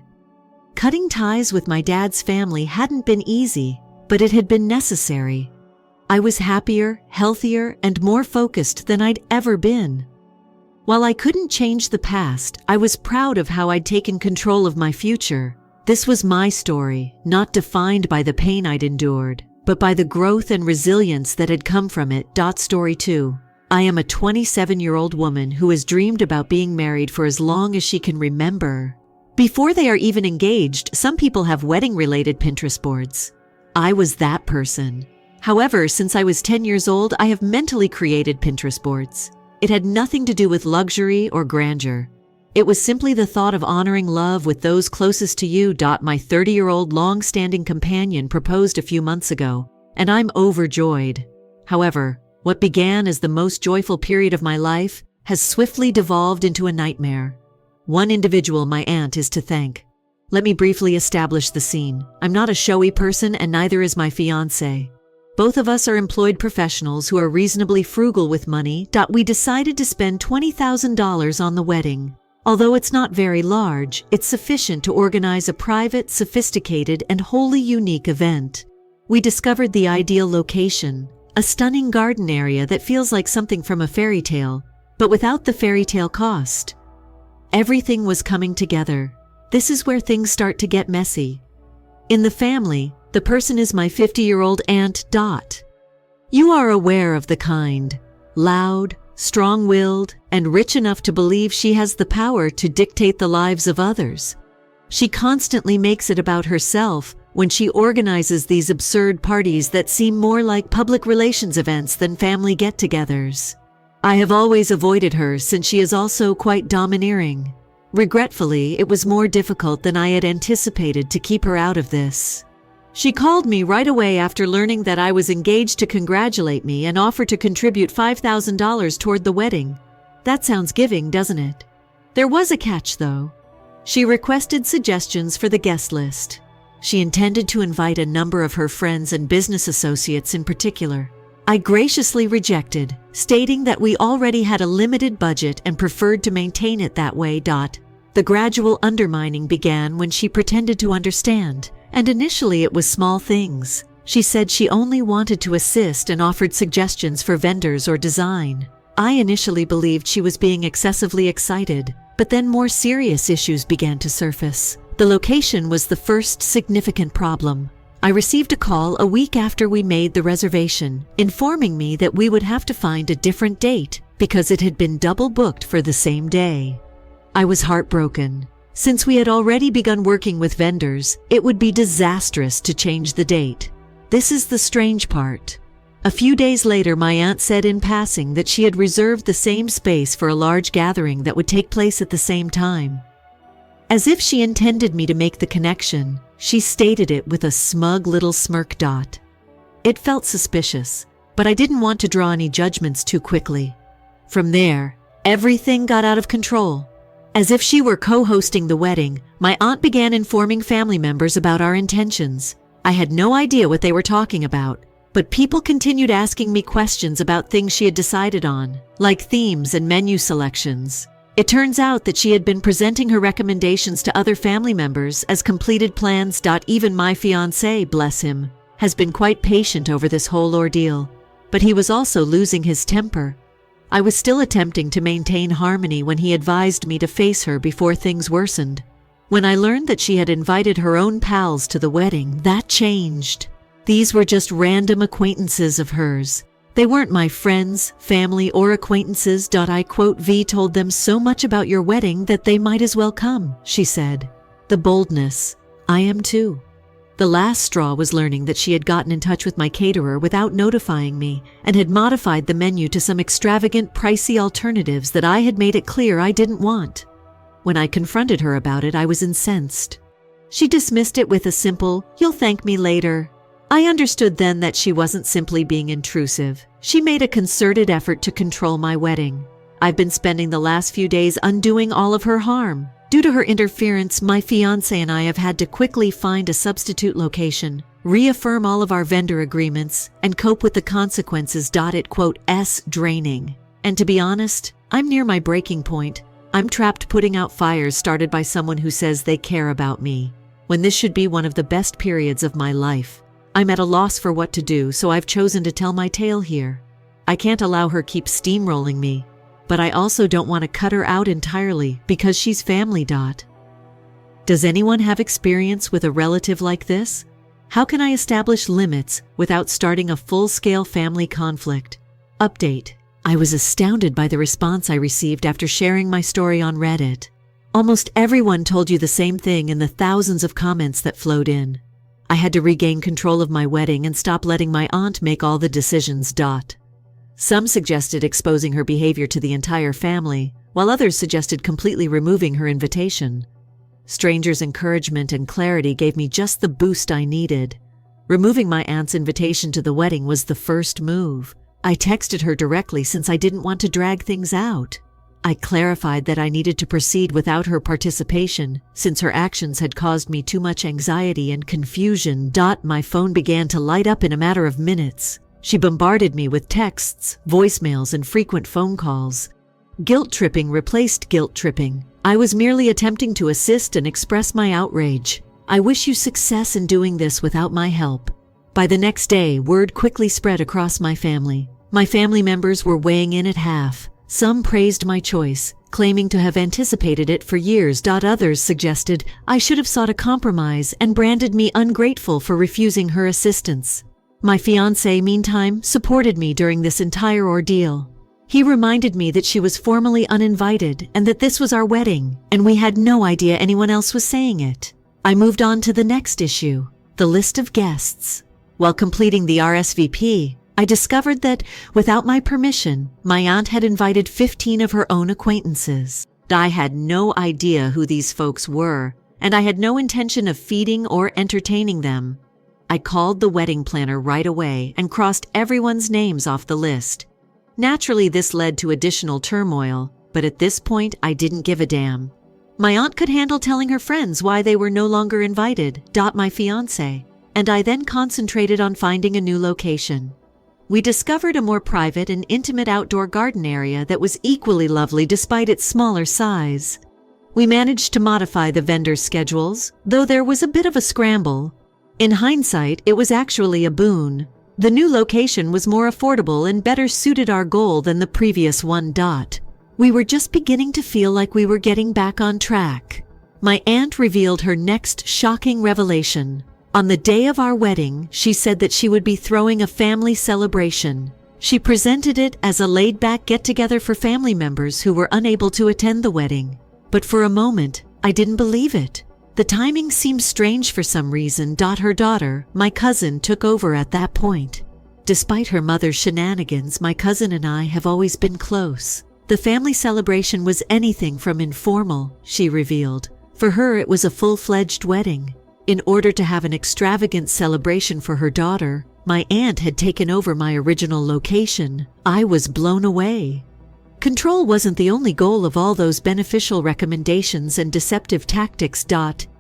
Cutting ties with my dad's family hadn't been easy, but it had been necessary. I was happier, healthier, and more focused than I'd ever been. While I couldn't change the past, I was proud of how I'd taken control of my future. This was my story, not defined by the pain I'd endured, but by the growth and resilience that had come from it. Story 2. I am a 27-year-old woman who has dreamed about being married for as long as she can remember. Before they are even engaged, some people have wedding-related Pinterest boards. I was that person. However, since I was 10 years old, I have mentally created Pinterest boards. It had nothing to do with luxury or grandeur. It was simply the thought of honoring love with those closest to you. My 30-year-old long-standing companion proposed a few months ago, and I'm overjoyed. However, what began as the most joyful period of my life has swiftly devolved into a nightmare. One individual, my aunt, is to thank. Let me briefly establish the scene. I'm not a showy person, and neither is my fiancé. Both of us are employed professionals who are reasonably frugal with money. We decided to spend $20,000 on the wedding. Although it's not very large, it's sufficient to organize a private, sophisticated, and wholly unique event. We discovered the ideal location, a stunning garden area that feels like something from a fairy tale, but without the fairy tale cost. Everything was coming together. This is where things start to get messy. In the family, the person is my 50-year-old aunt. You are aware of the kind. Loud, strong-willed, and rich enough to believe she has the power to dictate the lives of others. She constantly makes it about herself when she organizes these absurd parties that seem more like public relations events than family get-togethers. I have always avoided her since she is also quite domineering. Regretfully, it was more difficult than I had anticipated to keep her out of this. She called me right away after learning that I was engaged to congratulate me and offered to contribute $5,000 toward the wedding. That sounds giving, doesn't it? There was a catch, though. She requested suggestions for the guest list. She intended to invite a number of her friends and business associates in particular. I graciously rejected, stating that we already had a limited budget and preferred to maintain it that way. The gradual undermining began when she pretended to understand. And initially it was small things. She said she only wanted to assist and offered suggestions for vendors or design. I initially believed she was being excessively excited, but then more serious issues began to surface. The location was the first significant problem. I received a call a week after we made the reservation, informing me that we would have to find a different date because it had been double booked for the same day. I was heartbroken. Since we had already begun working with vendors, it would be disastrous to change the date. This is the strange part. A few days later, my aunt said in passing that she had reserved the same space for a large gathering that would take place at the same time. As if she intended me to make the connection, she stated it with a smug little smirk. It felt suspicious, but I didn't want to draw any judgments too quickly. From there, everything got out of control. As if she were co-hosting the wedding, my aunt began informing family members about our intentions. I had no idea what they were talking about, but people continued asking me questions about things she had decided on, like themes and menu selections. It turns out that she had been presenting her recommendations to other family members as completed plans. Even my fiancé, bless him, has been quite patient over this whole ordeal, but he was also losing his temper. I was still attempting to maintain harmony when he advised me to face her before things worsened. When I learned that she had invited her own pals to the wedding, that changed. These were just random acquaintances of hers. They weren't my friends, family, or acquaintances. I quote, "V told them so much about your wedding that they might as well come," she said. The boldness. I am too. The last straw was learning that she had gotten in touch with my caterer without notifying me and had modified the menu to some extravagant, pricey alternatives that I had made it clear I didn't want. When I confronted her about it, I was incensed. She dismissed it with a simple, "You'll thank me later." I understood then that she wasn't simply being intrusive. She made a concerted effort to control my wedding. I've been spending the last few days undoing all of her harm. Due to her interference, my fiancé and I have had to quickly find a substitute location, reaffirm all of our vendor agreements, and cope with the consequences. It's draining. And to be honest, I'm near my breaking point. I'm trapped putting out fires started by someone who says they care about me, when this should be one of the best periods of my life. I'm at a loss for what to do, so I've chosen to tell my tale here. I can't allow her keep steamrolling me, but I also don't want to cut her out entirely because she's family. Does anyone have experience with a relative like this? How can I establish limits without starting a full-scale family conflict? Update. I was astounded by the response I received after sharing my story on Reddit. Almost everyone told you the same thing in the thousands of comments that flowed in. I had to regain control of my wedding and stop letting my aunt make all the decisions. Some suggested exposing her behavior to the entire family, while others suggested completely removing her invitation. Strangers' encouragement and clarity gave me just the boost I needed. Removing my aunt's invitation to the wedding was the first move. I texted her directly since I didn't want to drag things out. I clarified that I needed to proceed without her participation, since her actions had caused me too much anxiety and confusion. My phone began to light up in a matter of minutes. She bombarded me with texts, voicemails, and frequent phone calls. Guilt tripping replaced guilt tripping. I was merely attempting to assist and express my outrage. I wish you success in doing this without my help. By the next day, word quickly spread across my family. My family members were weighing in at half. Some praised my choice, claiming to have anticipated it for years. Others suggested I should have sought a compromise and branded me ungrateful for refusing her assistance. My fiancé, meantime, supported me during this entire ordeal. He reminded me that she was formally uninvited and that this was our wedding, and we had no idea anyone else was saying it. I moved on to the next issue, the list of guests. While completing the RSVP, I discovered that, without my permission, my aunt had invited 15 of her own acquaintances. I had no idea who these folks were, and I had no intention of feeding or entertaining them. I called the wedding planner right away and crossed everyone's names off the list. Naturally, this led to additional turmoil, but at this point, I didn't give a damn. My aunt could handle telling her friends why they were no longer invited. My fiancé, and I then concentrated on finding a new location. We discovered a more private and intimate outdoor garden area that was equally lovely despite its smaller size. We managed to modify the vendors' schedules, though there was a bit of a scramble. In hindsight, it was actually a boon. The new location was more affordable and better suited our goal than the previous one. We were just beginning to feel like we were getting back on track. My aunt revealed her next shocking revelation. On the day of our wedding, she said that she would be throwing a family celebration. She presented it as a laid-back get-together for family members who were unable to attend the wedding. But for a moment, I didn't believe it. The timing seemed strange for some reason. Her daughter, my cousin, took over at that point. Despite her mother's shenanigans, my cousin and I have always been close. The family celebration was anything from informal, she revealed. For her, it was a full-fledged wedding. In order to have an extravagant celebration for her daughter, my aunt had taken over my original location. I was blown away. Control wasn't the only goal of all those beneficial recommendations and deceptive tactics.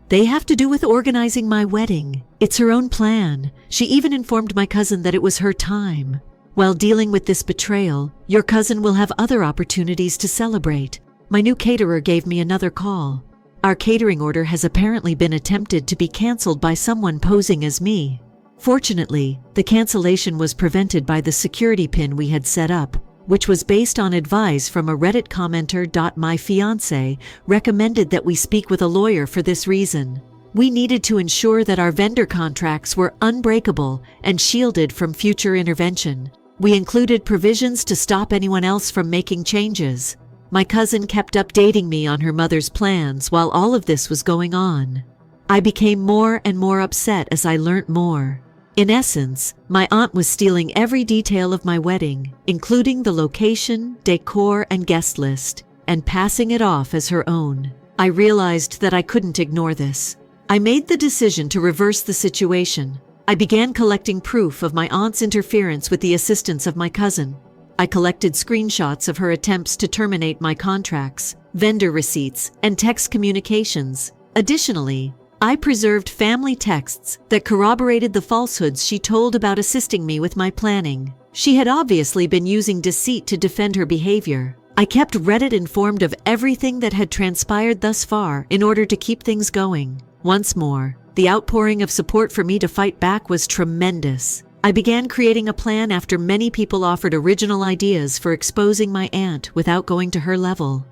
They have to do with organizing my wedding. It's her own plan. She even informed my cousin that it was her time. While dealing with this betrayal, your cousin will have other opportunities to celebrate. My new caterer gave me another call. Our catering order has apparently been attempted to be canceled by someone posing as me. Fortunately, the cancellation was prevented by the security pin we had set up, which was based on advice from a Reddit commenter. My fiancé recommended that we speak with a lawyer for this reason. We needed to ensure that our vendor contracts were unbreakable and shielded from future intervention. We included provisions to stop anyone else from making changes. My cousin kept updating me on her mother's plans while all of this was going on. I became more and more upset as I learnt more. In essence, my aunt was stealing every detail of my wedding, including the location, decor, and guest list, and passing it off as her own. I realized that I couldn't ignore this. I made the decision to reverse the situation. I began collecting proof of my aunt's interference with the assistance of my cousin. I collected screenshots of her attempts to terminate my contracts, vendor receipts, and text communications. Additionally, I preserved family texts that corroborated the falsehoods she told about assisting me with my planning. She had obviously been using deceit to defend her behavior. I kept Reddit informed of everything that had transpired thus far in order to keep things going. Once more, the outpouring of support for me to fight back was tremendous. I began creating a plan after many people offered original ideas for exposing my aunt without going to her level.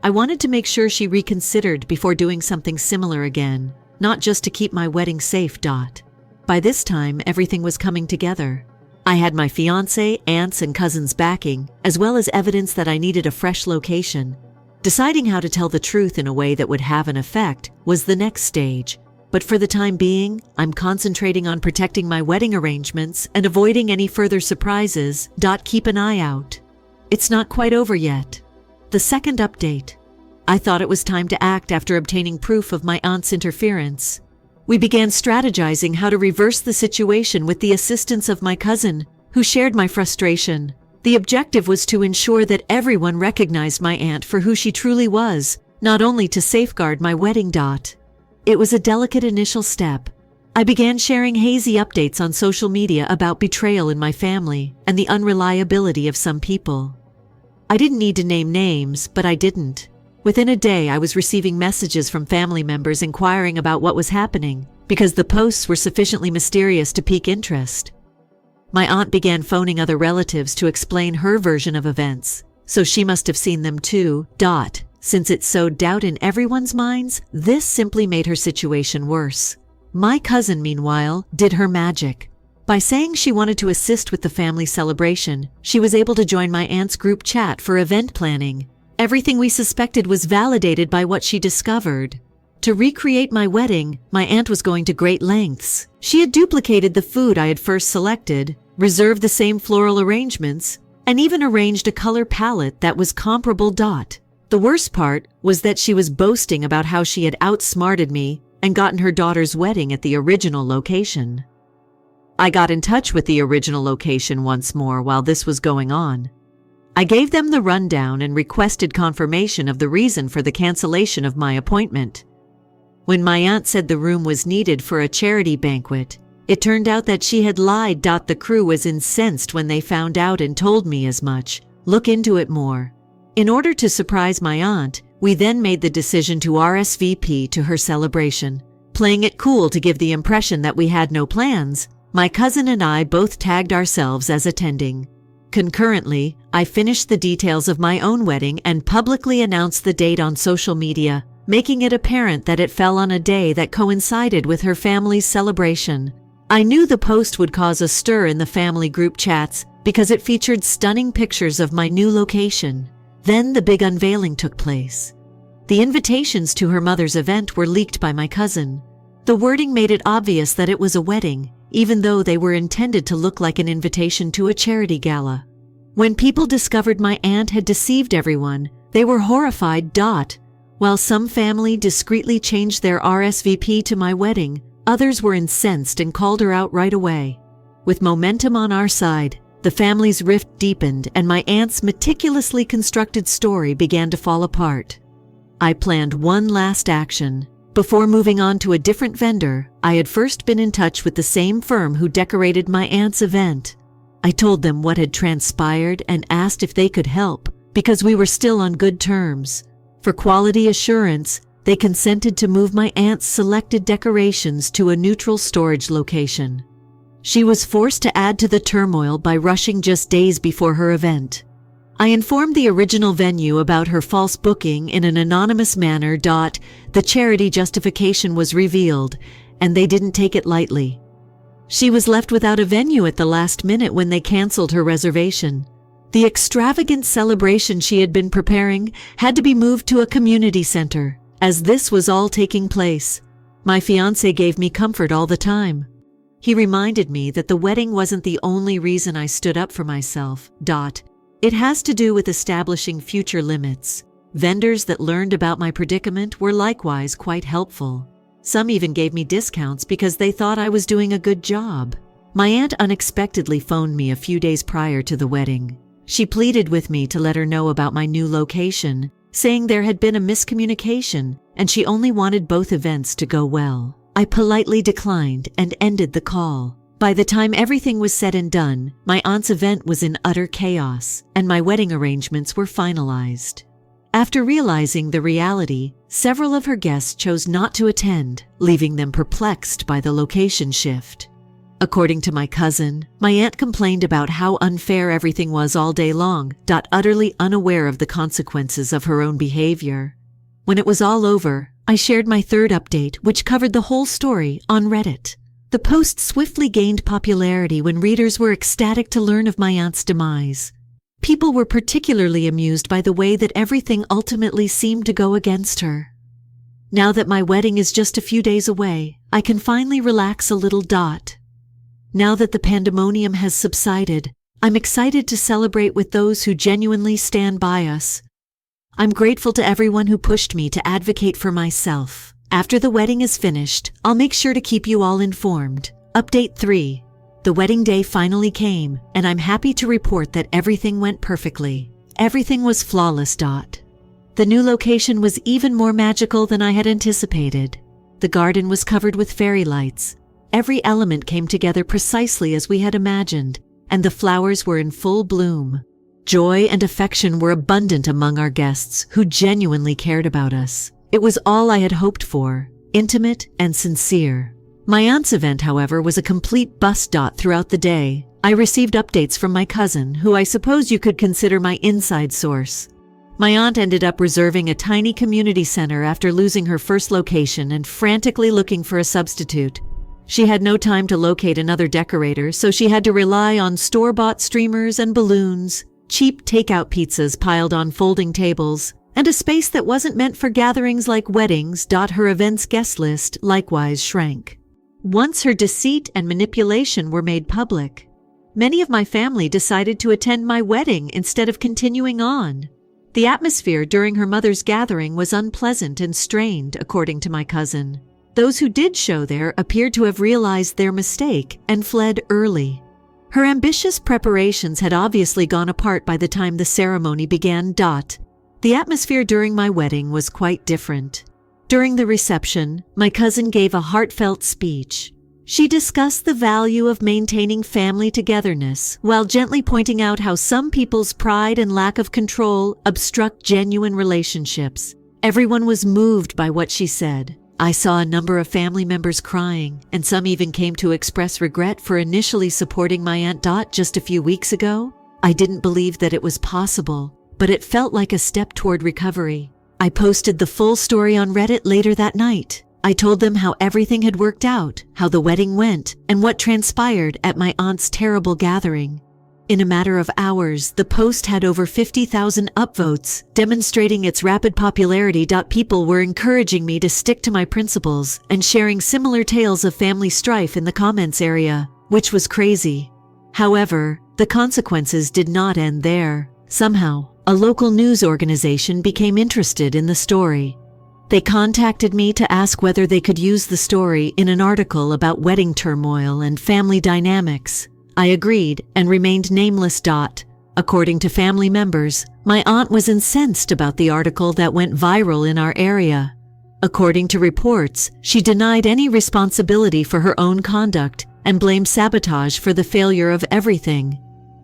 I wanted to make sure she reconsidered before doing something similar again, not just to keep my wedding safe. By this time, everything was coming together. I had my fiancé, aunts, and cousins backing, as well as evidence that I needed a fresh location. Deciding how to tell the truth in a way that would have an effect was the next stage. But for the time being, I'm concentrating on protecting my wedding arrangements and avoiding any further surprises. Keep an eye out. It's not quite over yet. The second update. I thought it was time to act after obtaining proof of my aunt's interference. We began strategizing how to reverse the situation with the assistance of my cousin, who shared my frustration. The objective was to ensure that everyone recognized my aunt for who she truly was, not only to safeguard my wedding. It was a delicate initial step. I began sharing hazy updates on social media about betrayal in my family and the unreliability of some people. I didn't need to name names, but I didn't. Within a day, I was receiving messages from family members inquiring about what was happening because the posts were sufficiently mysterious to pique interest. My aunt began phoning other relatives to explain her version of events, so she must have seen them too. Since it sowed doubt in everyone's minds, this simply made her situation worse. My cousin, meanwhile, did her magic. By saying she wanted to assist with the family celebration, she was able to join my aunt's group chat for event planning. Everything we suspected was validated by what she discovered. To recreate my wedding, my aunt was going to great lengths. She had duplicated the food I had first selected, reserved the same floral arrangements, and even arranged a color palette that was comparable. The worst part was that she was boasting about how she had outsmarted me and gotten her daughter's wedding at the original location. I got in touch with the original location once more while this was going on. I gave them the rundown and requested confirmation of the reason for the cancellation of my appointment. When my aunt said the room was needed for a charity banquet, it turned out that she had lied. The crew was incensed when they found out and told me as much. Look into it more. In order to surprise my aunt, we then made the decision to RSVP to her celebration. Playing it cool to give the impression that we had no plans, my cousin and I both tagged ourselves as attending. Concurrently, I finished the details of my own wedding and publicly announced the date on social media, making it apparent that it fell on a day that coincided with her family's celebration. I knew the post would cause a stir in the family group chats because it featured stunning pictures of my new location. Then the big unveiling took place. The invitations to her mother's event were leaked by my cousin. The wording made it obvious that it was a wedding, even though they were intended to look like an invitation to a charity gala. When people discovered my aunt had deceived everyone, they were horrified. While some family discreetly changed their RSVP to my wedding, others were incensed and called her out right away. With momentum on our side, the family's rift deepened and my aunt's meticulously constructed story began to fall apart. I planned one last action. Before moving on to a different vendor, I had first been in touch with the same firm who decorated my aunt's event. I told them what had transpired and asked if they could help, because we were still on good terms. For quality assurance, they consented to move my aunt's selected decorations to a neutral storage location. She was forced to add to the turmoil by rushing just days before her event. I informed the original venue about her false booking in an anonymous manner. The charity justification was revealed, and they didn't take it lightly. She was left without a venue at the last minute when they canceled her reservation. The extravagant celebration she had been preparing had to be moved to a community center. As this was all taking place, my fiancé gave me comfort all the time. He reminded me that the wedding wasn't the only reason I stood up for myself. It has to do with establishing future limits. Vendors that learned about my predicament were likewise quite helpful. Some even gave me discounts because they thought I was doing a good job. My aunt unexpectedly phoned me a few days prior to the wedding. She pleaded with me to let her know about my new location, saying there had been a miscommunication and she only wanted both events to go well. I politely declined and ended the call. By the time everything was said and done, my aunt's event was in utter chaos and my wedding arrangements were finalized. After realizing the reality, several of her guests chose not to attend, leaving them perplexed by the location shift. According to my cousin, my aunt complained about how unfair everything was all day long, utterly unaware of the consequences of her own behavior. When it was all over, I shared my third update, which covered the whole story, on Reddit. The post swiftly gained popularity when readers were ecstatic to learn of my aunt's demise. People were particularly amused by the way that everything ultimately seemed to go against her. Now that my wedding is just a few days away, I can finally relax a little. Now that the pandemonium has subsided, I'm excited to celebrate with those who genuinely stand by us. I'm grateful to everyone who pushed me to advocate for myself. After the wedding is finished, I'll make sure to keep you all informed. Update 3. The wedding day finally came, and I'm happy to report that everything went perfectly. Everything was flawless. The new location was even more magical than I had anticipated. The garden was covered with fairy lights. Every element came together precisely as we had imagined, and the flowers were in full bloom. Joy and affection were abundant among our guests, who genuinely cared about us. It was all I had hoped for, intimate and sincere. My aunt's event, however, was a complete bust. Throughout the day, I received updates from my cousin, who I suppose you could consider my inside source. My aunt ended up reserving a tiny community center after losing her first location and frantically looking for a substitute. She had no time to locate another decorator, so she had to rely on store-bought streamers and balloons, cheap takeout pizzas piled on folding tables, and a space that wasn't meant for gatherings like weddings. Her event's guest list likewise shrank. Once her deceit and manipulation were made public, many of my family decided to attend my wedding instead of continuing on. The atmosphere during her mother's gathering was unpleasant and strained, according to my cousin. Those who did show there appeared to have realized their mistake and fled early. Her ambitious preparations had obviously gone apart by the time the ceremony began. The atmosphere during my wedding was quite different. During the reception, my cousin gave a heartfelt speech. She discussed the value of maintaining family togetherness, while gently pointing out how some people's pride and lack of control obstruct genuine relationships. Everyone was moved by what she said. I saw a number of family members crying, and some even came to express regret for initially supporting my Aunt just a few weeks ago. I didn't believe that it was possible, but it felt like a step toward recovery. I posted the full story on Reddit later that night. I told them how everything had worked out, how the wedding went, and what transpired at my aunt's terrible gathering. In a matter of hours, the post had over 50,000 upvotes, demonstrating its rapid popularity. People were encouraging me to stick to my principles and sharing similar tales of family strife in the comments area, which was crazy. However, the consequences did not end there. Somehow, a local news organization became interested in the story. They contacted me to ask whether they could use the story in an article about wedding turmoil and family dynamics. I agreed and remained nameless. According to family members, my aunt was incensed about the article that went viral in our area. According to reports, she denied any responsibility for her own conduct and blamed sabotage for the failure of everything.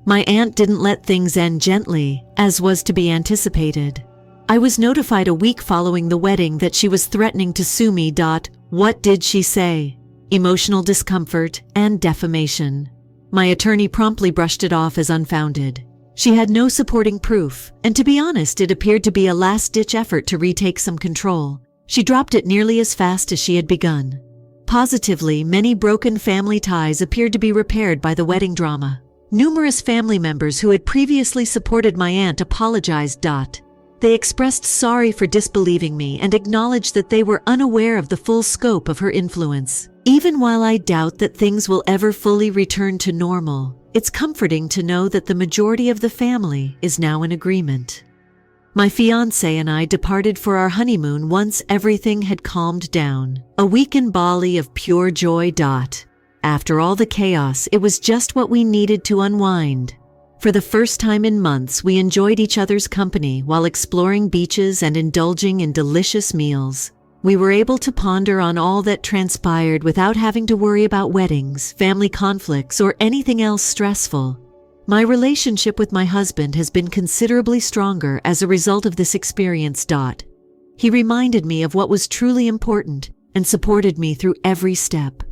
My aunt didn't let things end gently, as was to be anticipated. I was notified a week following the wedding that she was threatening to sue me. What did she say? Emotional discomfort and defamation. My attorney promptly brushed it off as unfounded. She had no supporting proof, and to be honest, it appeared to be a last-ditch effort to retake some control. She dropped it nearly as fast as she had begun. Positively, many broken family ties appeared to be repaired by the wedding drama. Numerous family members who had previously supported my aunt apologized. They expressed sorry for disbelieving me and acknowledged that they were unaware of the full scope of her influence. Even while I doubt that things will ever fully return to normal, it's comforting to know that the majority of the family is now in agreement. My fiancé and I departed for our honeymoon once everything had calmed down. A week in Bali of pure joy. After all the chaos, it was just what we needed to unwind. For the first time in months, we enjoyed each other's company while exploring beaches and indulging in delicious meals. We were able to ponder on all that transpired without having to worry about weddings, family conflicts, or anything else stressful. My relationship with my husband has been considerably stronger as a result of this experience. He reminded me of what was truly important and supported me through every step.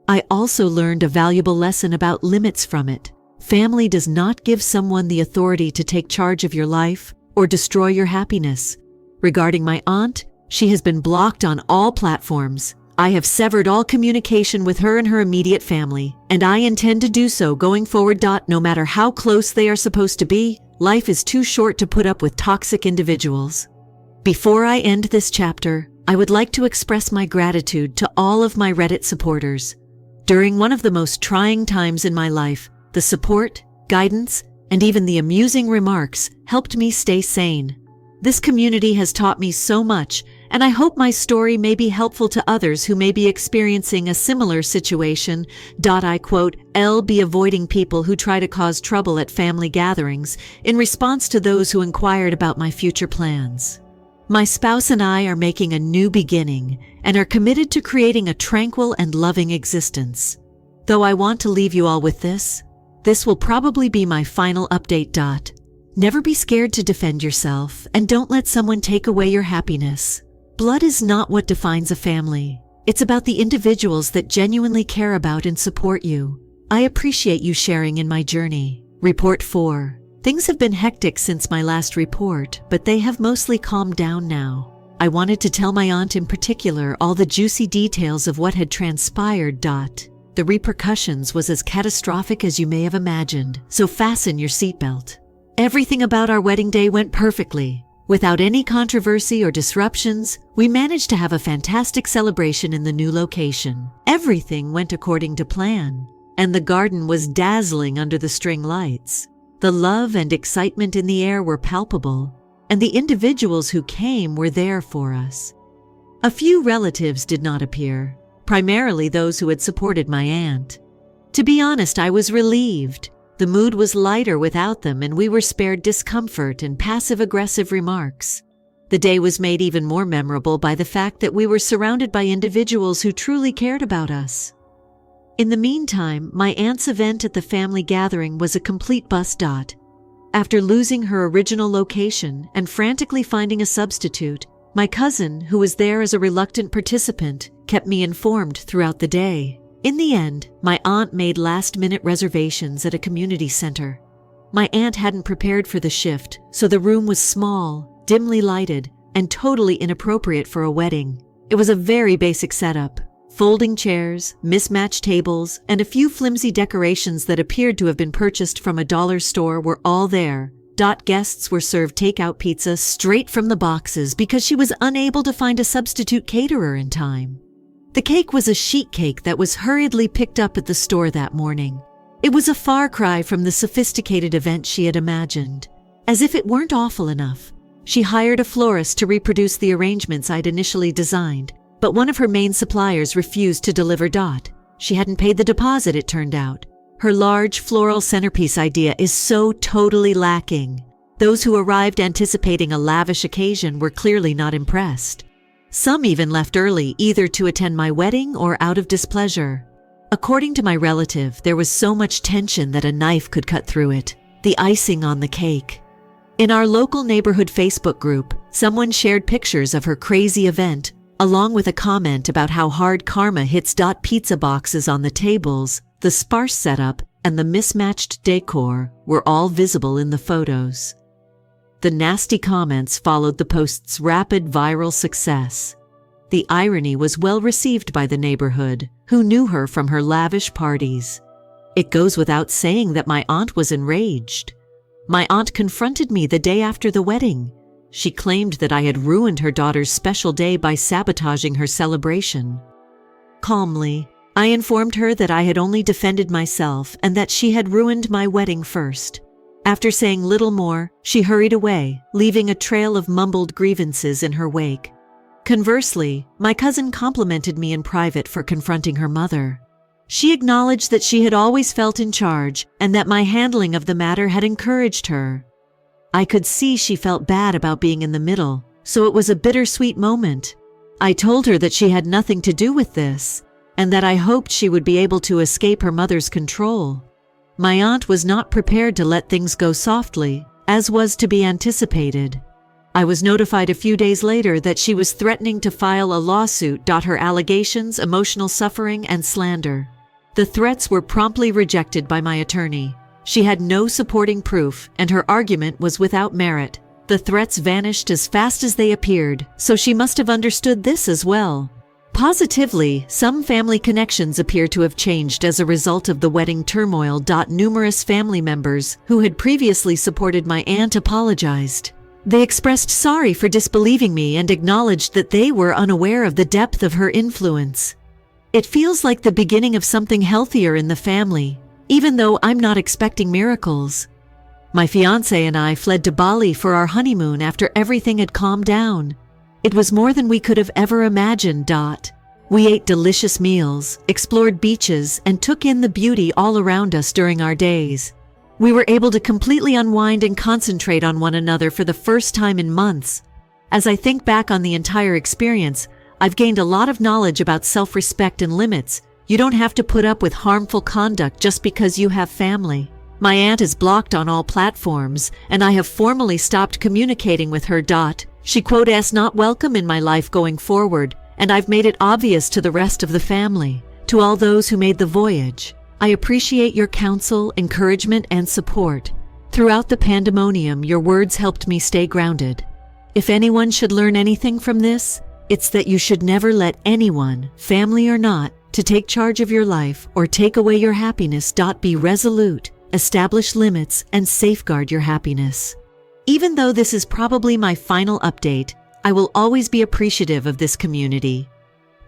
I also learned a valuable lesson about limits from it. Family does not give someone the authority to take charge of your life or destroy your happiness. Regarding my aunt, she has been blocked on all platforms. I have severed all communication with her and her immediate family, and I intend to do so going forward. No matter how close they are supposed to be, life is too short to put up with toxic individuals. Before I end this chapter, I would like to express my gratitude to all of my Reddit supporters. During one of the most trying times in my life, the support, guidance, and even the amusing remarks helped me stay sane. This community has taught me so much, and I hope my story may be helpful to others who may be experiencing a similar situation. I quote, "I'll be avoiding people who try to cause trouble at family gatherings in response to those who inquired about my future plans. My spouse and I are making a new beginning and are committed to creating a tranquil and loving existence. Though I want to leave you all with this will probably be my final update. Never be scared to defend yourself, and don't let someone take away your happiness. Blood is not what defines a family. It's about the individuals that genuinely care about and support you. I appreciate you sharing in my journey." Report 4. Things have been hectic since my last report, but they have mostly calmed down now. I wanted to tell my aunt in particular all the juicy details of what had transpired. The repercussions was as catastrophic as you may have imagined, so fasten your seatbelt. Everything about our wedding day went perfectly. Without any controversy or disruptions, we managed to have a fantastic celebration in the new location. Everything went according to plan, and the garden was dazzling under the string lights. The love and excitement in the air were palpable, and the individuals who came were there for us. A few relatives did not appear, primarily those who had supported my aunt. To be honest, I was relieved. The mood was lighter without them, and we were spared discomfort and passive-aggressive remarks. The day was made even more memorable by the fact that we were surrounded by individuals who truly cared about us. In the meantime, my aunt's event at the family gathering was a complete bust. After losing her original location and frantically finding a substitute, my cousin, who was there as a reluctant participant, kept me informed throughout the day. In the end, my aunt made last-minute reservations at a community center. My aunt hadn't prepared for the shift, so the room was small, dimly lighted, and totally inappropriate for a wedding. It was a very basic setup. Folding chairs, mismatched tables, and a few flimsy decorations that appeared to have been purchased from a dollar store were all there. Guests were served takeout pizza straight from the boxes because she was unable to find a substitute caterer in time. The cake was a sheet cake that was hurriedly picked up at the store that morning. It was a far cry from the sophisticated event she had imagined. As if it weren't awful enough, she hired a florist to reproduce the arrangements I'd initially designed, but one of her main suppliers refused to deliver. She hadn't paid the deposit, it turned out. Her large floral centerpiece idea is so totally lacking. Those who arrived anticipating a lavish occasion were clearly not impressed. Some even left early, either to attend my wedding or out of displeasure. According to my relative, there was so much tension that a knife could cut through it. The icing on the cake. In our local neighborhood Facebook group, someone shared pictures of her crazy event, along with a comment about how hard karma hits. Pizza boxes on the tables, the sparse setup, and the mismatched decor were all visible in the photos. The nasty comments followed the post's rapid viral success. The irony was well received by the neighborhood, who knew her from her lavish parties. It goes without saying that my aunt was enraged. My aunt confronted me the day after the wedding. She claimed that I had ruined her daughter's special day by sabotaging her celebration. Calmly, I informed her that I had only defended myself and that she had ruined my wedding first. After saying little more, she hurried away, leaving a trail of mumbled grievances in her wake. Conversely, my cousin complimented me in private for confronting her mother. She acknowledged that she had always felt in charge and that my handling of the matter had encouraged her. I could see she felt bad about being in the middle, so it was a bittersweet moment. I told her that she had nothing to do with this, and that I hoped she would be able to escape her mother's control. My aunt was not prepared to let things go softly, as was to be anticipated. I was notified a few days later that she was threatening to file a lawsuit. Her allegations, emotional suffering, and slander. The threats were promptly rejected by my attorney. She had no supporting proof, and her argument was without merit. The threats vanished as fast as they appeared, so she must have understood this as well. Positively, some family connections appear to have changed as a result of the wedding turmoil. Numerous family members who had previously supported my aunt apologized. They expressed sorry for disbelieving me and acknowledged that they were unaware of the depth of her influence. It feels like the beginning of something healthier in the family, even though I'm not expecting miracles. My fiancé and I fled to Bali for our honeymoon after everything had calmed down. It was more than we could have ever imagined. We ate delicious meals, explored beaches, and took in the beauty all around us during our days. We were able to completely unwind and concentrate on one another for the first time in months. As I think back on the entire experience, I've gained a lot of knowledge about self-respect and limits. You don't have to put up with harmful conduct just because you have family. My aunt is blocked on all platforms, and I have formally stopped communicating with her. She "is not welcome in my life going forward, and I've made it obvious to the rest of the family, to all those who made the voyage. I appreciate your counsel, encouragement, and support. Throughout the pandemonium, your words helped me stay grounded. If anyone should learn anything from this, it's that you should never let anyone, family or not, to take charge of your life or take away your happiness. Be resolute, establish limits, and safeguard your happiness." Even though this is probably my final update, I will always be appreciative of this community.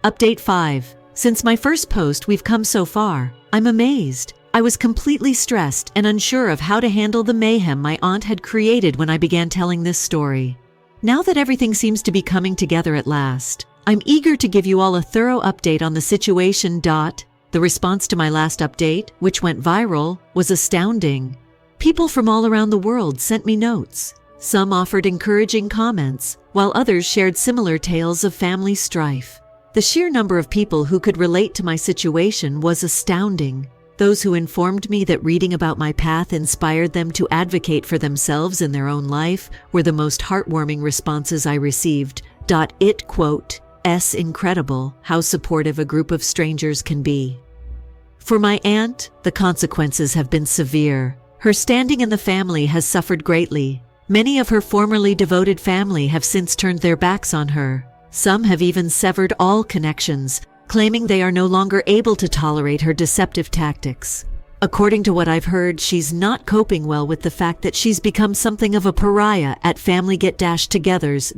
Update 5. Since my first post, we've come so far. I'm amazed. I was completely stressed and unsure of how to handle the mayhem my aunt had created when I began telling this story. Now that everything seems to be coming together at last, I'm eager to give you all a thorough update on the situation. The response to my last update, which went viral, was astounding. People from all around the world sent me notes. Some offered encouraging comments, while others shared similar tales of family strife. The sheer number of people who could relate to my situation was astounding. Those who informed me that reading about my path inspired them to advocate for themselves in their own life were the most heartwarming responses I received. It quote, "S incredible how supportive a group of strangers can be." For my aunt, the consequences have been severe. Her standing in the family has suffered greatly. Many of her formerly devoted family have since turned their backs on her. Some have even severed all connections, claiming they are no longer able to tolerate her deceptive tactics. According to what I've heard, she's not coping well with the fact that she's become something of a pariah at family get-togethers.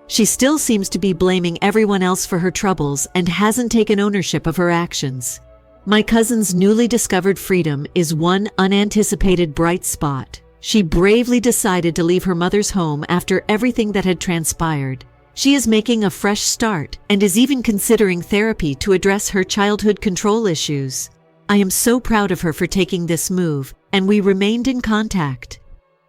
She still seems to be blaming everyone else for her troubles and hasn't taken ownership of her actions. My cousin's newly discovered freedom is one unanticipated bright spot. She bravely decided to leave her mother's home after everything that had transpired. She is making a fresh start and is even considering therapy to address her childhood control issues. I am so proud of her for taking this move, and we remained in contact.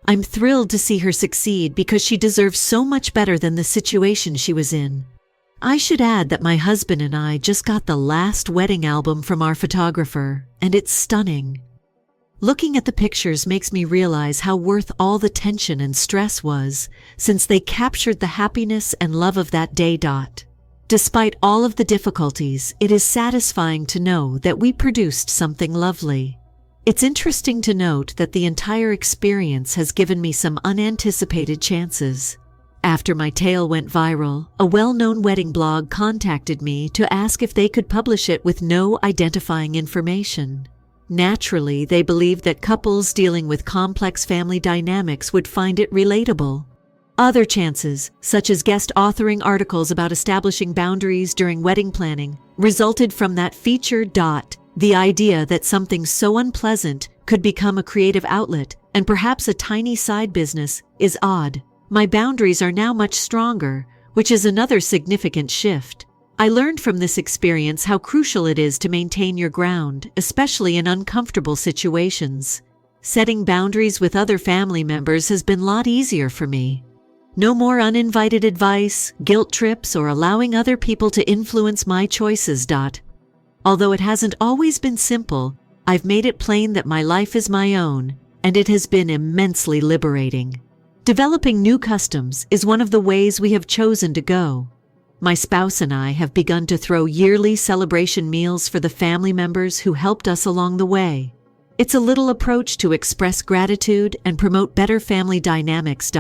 I'm thrilled to see her succeed because she deserves so much better than the situation she was in. I should add that my husband and I just got the last wedding album from our photographer, and it's stunning. Looking at the pictures makes me realize how worth all the tension and stress was, since they captured the happiness and love of that day. Despite all of the difficulties, it is satisfying to know that we produced something lovely. It's interesting to note that the entire experience has given me some unanticipated chances. After my tale went viral, a well-known wedding blog contacted me to ask if they could publish it with no identifying information. Naturally, they believed that couples dealing with complex family dynamics would find it relatable. Other chances, such as guest authoring articles about establishing boundaries during wedding planning, resulted from that feature. The idea that something so unpleasant could become a creative outlet and perhaps a tiny side business, is odd. My boundaries are now much stronger, which is another significant shift. I learned from this experience how crucial it is to maintain your ground, especially in uncomfortable situations. Setting boundaries with other family members has been a lot easier for me. No more uninvited advice, guilt trips, or allowing other people to influence my choices. Although it hasn't always been simple, I've made it plain that my life is my own, and it has been immensely liberating. Developing new customs is one of the ways we have chosen to go. My spouse and I have begun to throw yearly celebration meals for the family members who helped us along the way. It's a little approach to express gratitude and promote better family dynamics.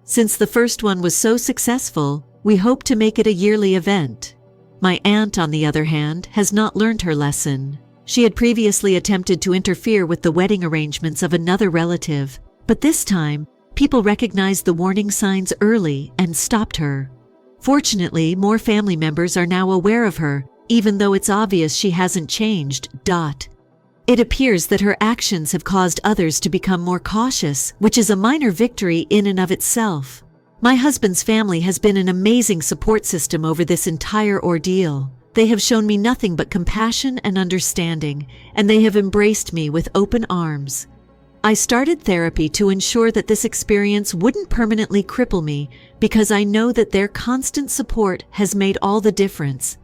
Since the first one was so successful, we hope to make it a yearly event. My aunt, on the other hand, has not learned her lesson. She had previously attempted to interfere with the wedding arrangements of another relative, but this time, people recognized the warning signs early and stopped her. Fortunately, more family members are now aware of her, even though it's obvious she hasn't changed. It appears that her actions have caused others to become more cautious, which is a minor victory in and of itself. My husband's family has been an amazing support system over this entire ordeal. They have shown me nothing but compassion and understanding, and they have embraced me with open arms. I started therapy to ensure that this experience wouldn't permanently cripple me, because I know that their constant support has made all the difference.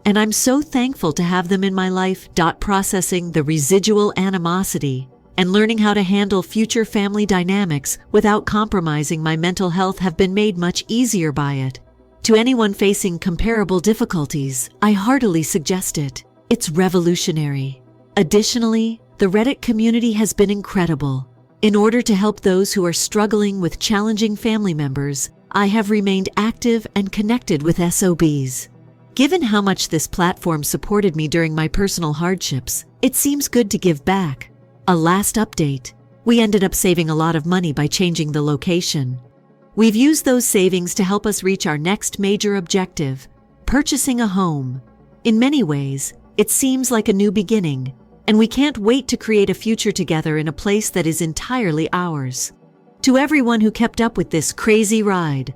And I'm so thankful to have them in my life. Processing the residual animosity and learning how to handle future family dynamics without compromising my mental health have been made much easier by it. To anyone facing comparable difficulties, I heartily suggest it. It's revolutionary. Additionally, the Reddit community has been incredible. In order to help those who are struggling with challenging family members, I have remained active and connected with SOBs. Given how much this platform supported me during my personal hardships, it seems good to give back. A last update. We ended up saving a lot of money by changing the location. We've used those savings to help us reach our next major objective, purchasing a home. In many ways, it seems like a new beginning, and we can't wait to create a future together in a place that is entirely ours. To everyone who kept up with this crazy ride,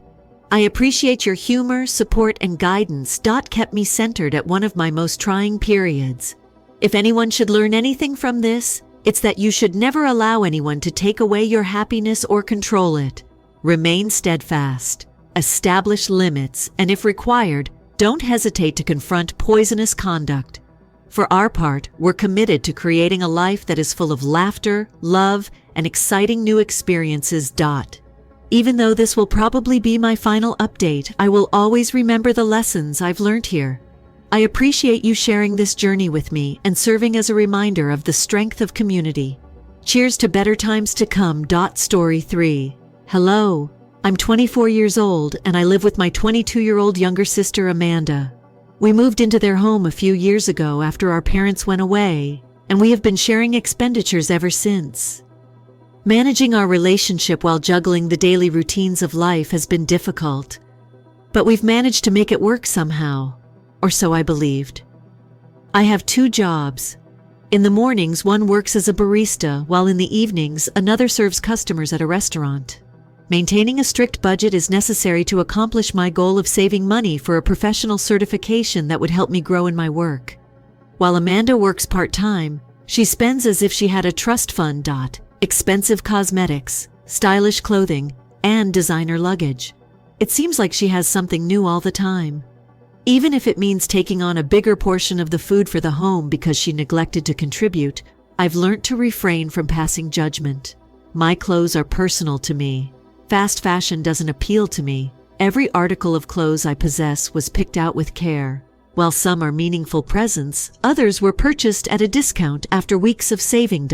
I appreciate your humor, support, and guidance. Kept me centered at one of my most trying periods. If anyone should learn anything from this, it's that you should never allow anyone to take away your happiness or control it. Remain steadfast, establish limits, and if required, don't hesitate to confront poisonous conduct. For our part, we're committed to creating a life that is full of laughter, love, and exciting new experiences. Even though this will probably be my final update, I will always remember the lessons I've learned here. I appreciate you sharing this journey with me and serving as a reminder of the strength of community. Cheers to better times to come. Story 3. Hello, I'm 24 years old and I live with my 22-year-old younger sister Amanda. We moved into their home a few years ago after our parents went away, and we have been sharing expenditures ever since. Managing our relationship while juggling the daily routines of life has been difficult, but we've managed to make it work somehow, or so I believed. I have 2 jobs. In the mornings, one works as a barista, while in the evenings, another serves customers at a restaurant. Maintaining a strict budget is necessary to accomplish my goal of saving money for a professional certification that would help me grow in my work. While Amanda works part-time, she spends as if she had a trust fund. Expensive cosmetics, stylish clothing, and designer luggage. It seems like she has something new all the time. Even if it means taking on a bigger portion of the food for the home because she neglected to contribute, I've learned to refrain from passing judgment. My clothes are personal to me. Fast fashion doesn't appeal to me. Every article of clothes I possess was picked out with care. While some are meaningful presents, others were purchased at a discount after weeks of saving.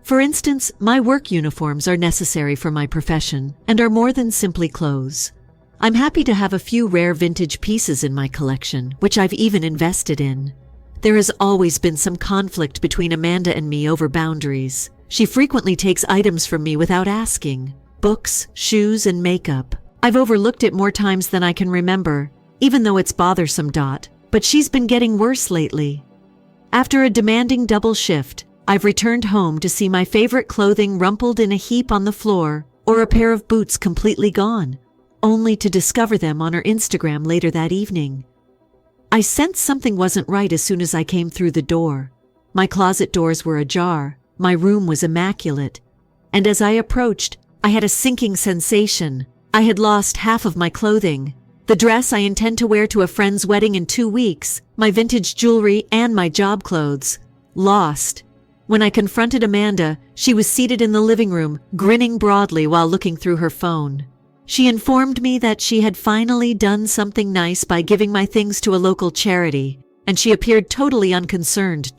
For instance, my work uniforms are necessary for my profession and are more than simply clothes. I'm happy to have a few rare vintage pieces in my collection, which I've even invested in. There has always been some conflict between Amanda and me over boundaries. She frequently takes items from me without asking. Books, shoes, and makeup. I've overlooked it more times than I can remember, even though it's bothersome. But she's been getting worse lately. After a demanding double shift, I've returned home to see my favorite clothing rumpled in a heap on the floor, or a pair of boots completely gone, only to discover them on her Instagram later that evening. I sensed something wasn't right as soon as I came through the door. My closet doors were ajar, my room was immaculate, and as I approached, I had a sinking sensation. I had lost half of my clothing. The dress I intend to wear to a friend's wedding in 2 weeks, my vintage jewelry, and my job clothes. Lost. When I confronted Amanda, she was seated in the living room, grinning broadly while looking through her phone. She informed me that she had finally done something nice by giving my things to a local charity, and she appeared totally unconcerned.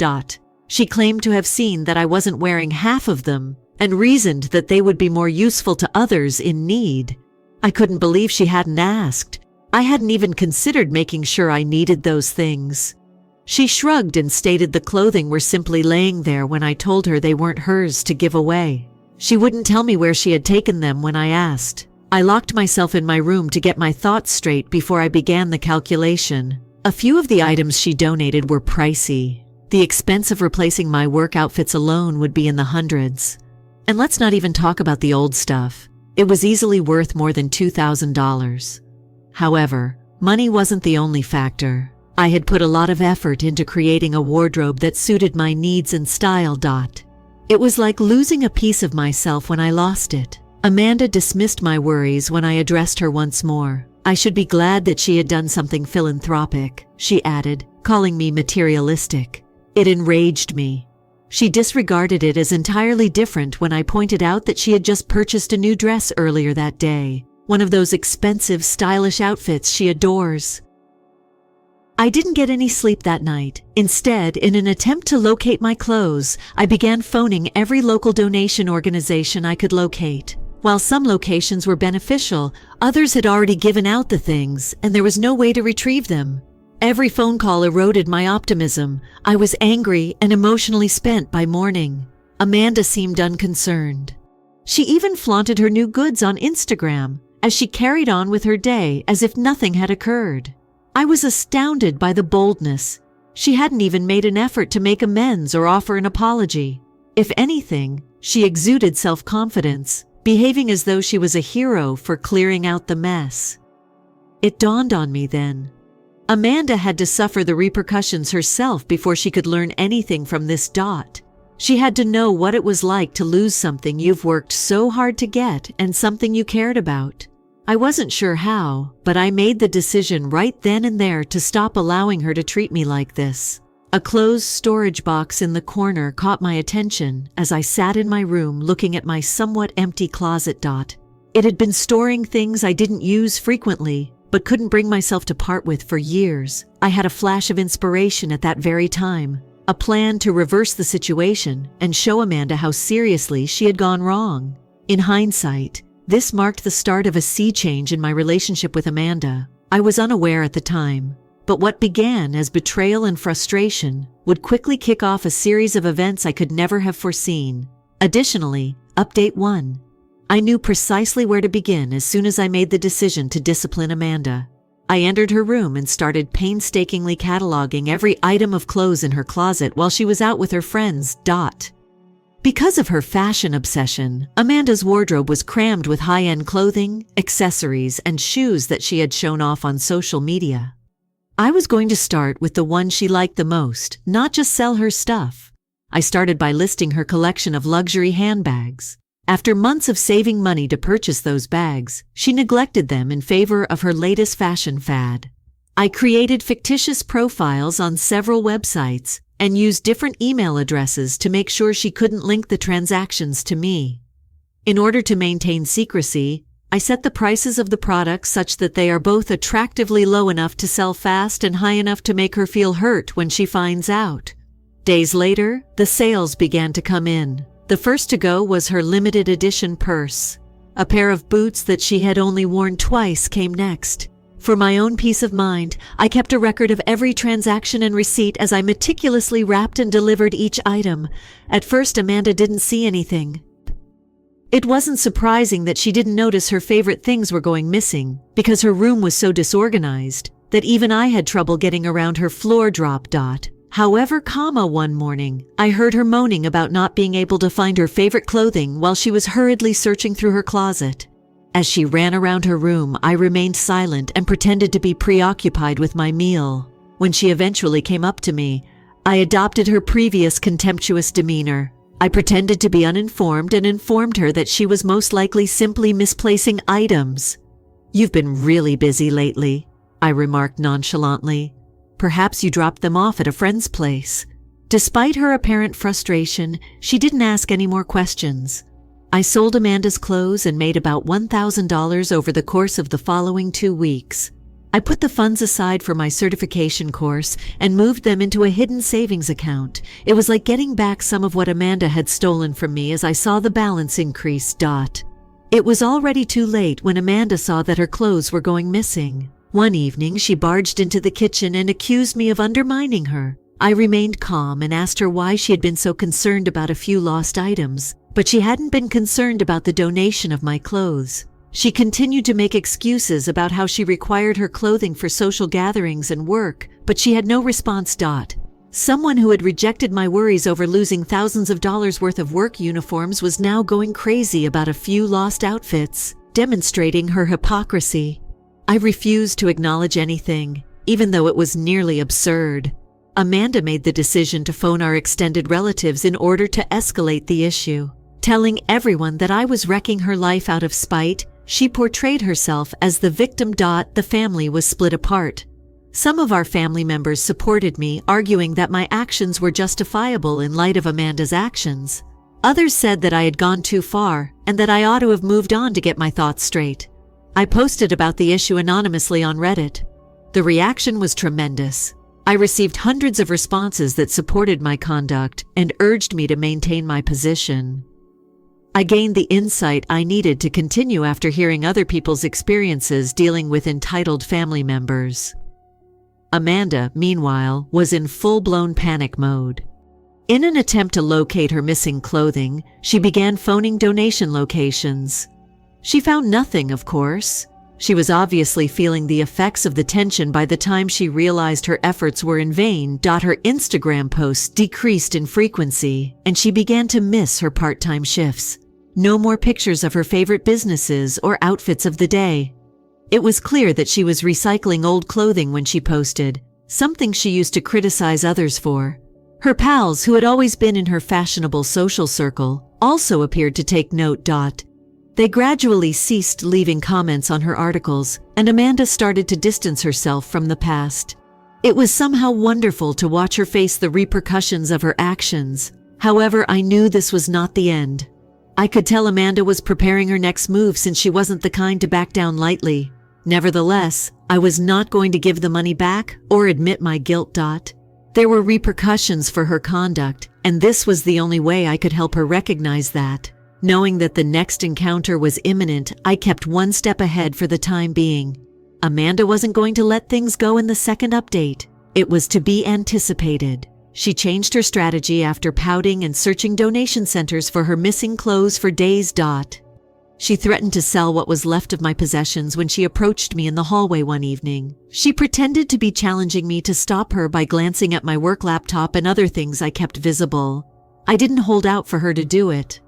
She claimed to have seen that I wasn't wearing half of them, and reasoned that they would be more useful to others in need. I couldn't believe she hadn't asked. I hadn't even considered making sure I needed those things. She shrugged and stated the clothing were simply laying there when I told her they weren't hers to give away. She wouldn't tell me where she had taken them when I asked. I locked myself in my room to get my thoughts straight before I began the calculation. A few of the items she donated were pricey. The expense of replacing my work outfits alone would be in the hundreds. And let's not even talk about the old stuff. It was easily worth more than $2,000. However, money wasn't the only factor. I had put a lot of effort into creating a wardrobe that suited my needs and style. It was like losing a piece of myself when I lost it. Amanda dismissed my worries when I addressed her once more. I should be glad that she had done something philanthropic, she added, calling me materialistic. It enraged me. She disregarded it as entirely different when I pointed out that she had just purchased a new dress earlier that day, one of those expensive, stylish outfits she adores. I didn't get any sleep that night. Instead, in an attempt to locate my clothes, I began phoning every local donation organization I could locate. While some locations were beneficial, others had already given out the things, and there was no way to retrieve them. Every phone call eroded my optimism. I was angry and emotionally spent by morning. Amanda seemed unconcerned. She even flaunted her new goods on Instagram as she carried on with her day as if nothing had occurred. I was astounded by the boldness. She hadn't even made an effort to make amends or offer an apology. If anything, she exuded self-confidence, behaving as though she was a hero for clearing out the mess. It dawned on me then. Amanda had to suffer the repercussions herself before she could learn anything from this. She had to know what it was like to lose something you've worked so hard to get and something you cared about. I wasn't sure how, but I made the decision right then and there to stop allowing her to treat me like this. A closed storage box in the corner caught my attention as I sat in my room looking at my somewhat empty closet. It had been storing things I didn't use frequently, but couldn't bring myself to part with for years. I had a flash of inspiration at that very time, a plan to reverse the situation and show Amanda how seriously she had gone wrong. In hindsight, this marked the start of a sea change in my relationship with Amanda. I was unaware at the time, but what began as betrayal and frustration would quickly kick off a series of events I could never have foreseen. Additionally, Update 1. I knew precisely where to begin as soon as I made the decision to discipline Amanda. I entered her room and started painstakingly cataloging every item of clothes in her closet while she was out with her friends. Because of her fashion obsession, Amanda's wardrobe was crammed with high-end clothing, accessories, and shoes that she had shown off on social media. I was going to start with the one she liked the most, not just sell her stuff. I started by listing her collection of luxury handbags. After months of saving money to purchase those bags, she neglected them in favor of her latest fashion fad. I created fictitious profiles on several websites and used different email addresses to make sure she couldn't link the transactions to me. In order to maintain secrecy, I set the prices of the products such that they are both attractively low enough to sell fast and high enough to make her feel hurt when she finds out. Days later, the sales began to come in. The first to go was her limited edition purse. A pair of boots that she had only worn twice came next. For my own peace of mind, I kept a record of every transaction and receipt as I meticulously wrapped and delivered each item. At first, Amanda didn't see anything. It wasn't surprising that she didn't notice her favorite things were going missing, because her room was so disorganized that even I had trouble getting around her floor drop. However, one morning, I heard her moaning about not being able to find her favorite clothing while she was hurriedly searching through her closet. As she ran around her room, I remained silent and pretended to be preoccupied with my meal. When she eventually came up to me, I adopted her previous contemptuous demeanor. I pretended to be uninformed and informed her that she was most likely simply misplacing items. "You've been really busy lately," I remarked nonchalantly. "Perhaps you dropped them off at a friend's place." Despite her apparent frustration, she didn't ask any more questions. I sold Amanda's clothes and made about $1,000 over the course of the following 2 weeks. I put the funds aside for my certification course and moved them into a hidden savings account. It was like getting back some of what Amanda had stolen from me as I saw the balance increase. It was already too late when Amanda saw that her clothes were going missing. One evening, she barged into the kitchen and accused me of undermining her. I remained calm and asked her why she had been so concerned about a few lost items, but she hadn't been concerned about the donation of my clothes. She continued to make excuses about how she required her clothing for social gatherings and work, but she had no response. Someone who had rejected my worries over losing thousands of dollars worth of work uniforms was now going crazy about a few lost outfits, demonstrating her hypocrisy. I refused to acknowledge anything, even though it was nearly absurd. Amanda made the decision to phone our extended relatives in order to escalate the issue. Telling everyone that I was wrecking her life out of spite, she portrayed herself as the victim. The family was split apart. Some of our family members supported me, arguing that my actions were justifiable in light of Amanda's actions. Others said that I had gone too far and that I ought to have moved on to get my thoughts straight. I posted about the issue anonymously on Reddit. The reaction was tremendous. I received hundreds of responses that supported my conduct and urged me to maintain my position. I gained the insight I needed to continue after hearing other people's experiences dealing with entitled family members. Amanda, meanwhile, was in full-blown panic mode. In an attempt to locate her missing clothing, she began phoning donation locations. She found nothing, of course. She was obviously feeling the effects of the tension by the time she realized her efforts were in vain. Her Instagram posts decreased in frequency, and she began to miss her part-time shifts. No more pictures of her favorite businesses or outfits of the day. It was clear that she was recycling old clothing when she posted, something she used to criticize others for. Her pals, who had always been in her fashionable social circle, also appeared to take note. They gradually ceased leaving comments on her articles, and Amanda started to distance herself from the past. It was somehow wonderful to watch her face the repercussions of her actions. However, I knew this was not the end. I could tell Amanda was preparing her next move since she wasn't the kind to back down lightly. Nevertheless, I was not going to give the money back or admit my guilt. There were repercussions for her conduct, and this was the only way I could help her recognize that. Knowing that the next encounter was imminent, I kept one step ahead for the time being. Amanda wasn't going to let things go in the second update. It was to be anticipated. She changed her strategy after pouting and searching donation centers for her missing clothes for days. She threatened to sell what was left of my possessions when she approached me in the hallway one evening. She pretended to be challenging me to stop her by glancing at my work laptop and other things I kept visible. I didn't hold out for her to do it.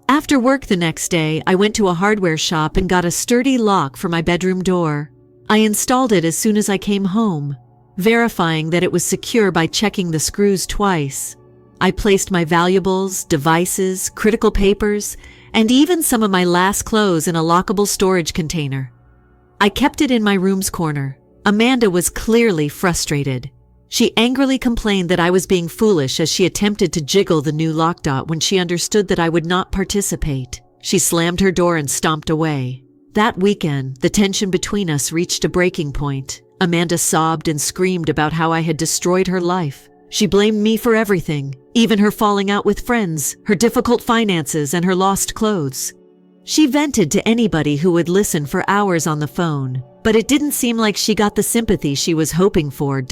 After work the next day, I went to a hardware shop and got a sturdy lock for my bedroom door. I installed it as soon as I came home, verifying that it was secure by checking the screws twice. I placed my valuables, devices, critical papers, and even some of my last clothes in a lockable storage container. I kept it in my room's corner. Amanda was clearly frustrated. She angrily complained that I was being foolish as she attempted to jiggle the new lock. When she understood that I would not participate, she slammed her door and stomped away. That weekend, the tension between us reached a breaking point. Amanda sobbed and screamed about how I had destroyed her life. She blamed me for everything, even her falling out with friends, her difficult finances, and her lost clothes. She vented to anybody who would listen for hours on the phone, but it didn't seem like she got the sympathy she was hoping for.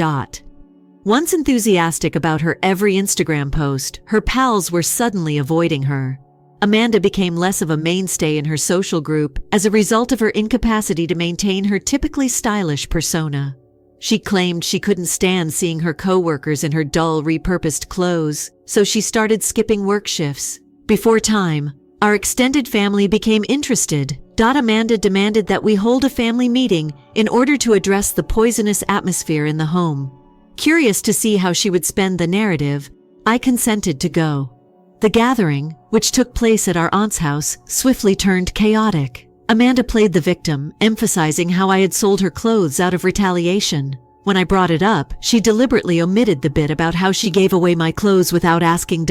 Once enthusiastic about her every Instagram post, her pals were suddenly avoiding her. Amanda became less of a mainstay in her social group as a result of her incapacity to maintain her typically stylish persona. She claimed she couldn't stand seeing her coworkers in her dull, repurposed clothes, so she started skipping work shifts. Before time, our extended family became interested. Amanda demanded that we hold a family meeting in order to address the poisonous atmosphere in the home. Curious to see how she would spend the narrative, I consented to go. The gathering, which took place at our aunt's house, swiftly turned chaotic. Amanda played the victim, emphasizing how I had sold her clothes out of retaliation. When I brought it up, she deliberately omitted the bit about how she gave away my clothes without asking.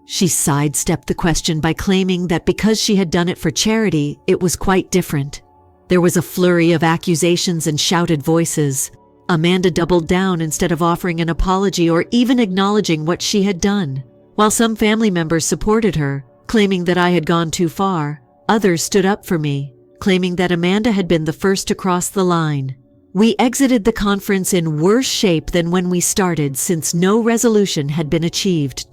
She sidestepped the question by claiming that because she had done it for charity, it was quite different. There was a flurry of accusations and shouted voices. Amanda doubled down instead of offering an apology or even acknowledging what she had done. While some family members supported her, claiming that I had gone too far, others stood up for me, claiming that Amanda had been the first to cross the line. We exited the conference in worse shape than when we started since no resolution had been achieved.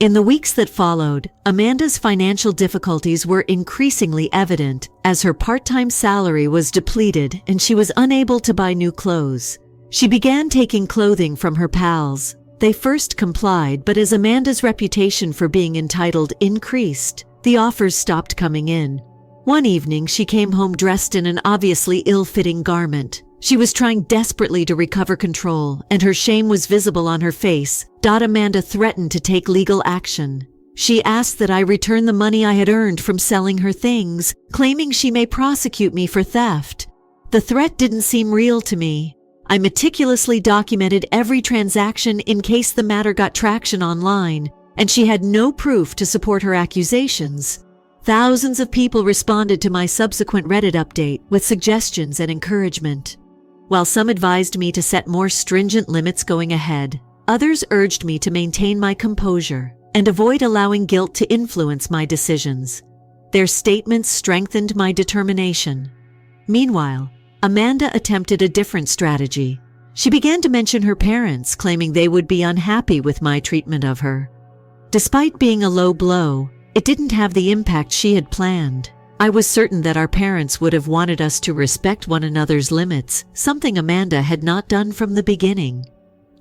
In the weeks that followed, Amanda's financial difficulties were increasingly evident as her part-time salary was depleted and she was unable to buy new clothes. She began taking clothing from her pals. They first complied, but as Amanda's reputation for being entitled increased, the offers stopped coming in. One evening, she came home dressed in an obviously ill-fitting garment. She was trying desperately to recover control, and her shame was visible on her face. Amanda threatened to take legal action. She asked that I return the money I had earned from selling her things, claiming she may prosecute me for theft. The threat didn't seem real to me. I meticulously documented every transaction in case the matter got traction online, and she had no proof to support her accusations. Thousands of people responded to my subsequent Reddit update with suggestions and encouragement. While some advised me to set more stringent limits going ahead, others urged me to maintain my composure and avoid allowing guilt to influence my decisions. Their statements strengthened my determination. Meanwhile, Amanda attempted a different strategy. She began to mention her parents, claiming they would be unhappy with my treatment of her. Despite being a low blow, it didn't have the impact she had planned. I was certain that our parents would have wanted us to respect one another's limits, something Amanda had not done from the beginning.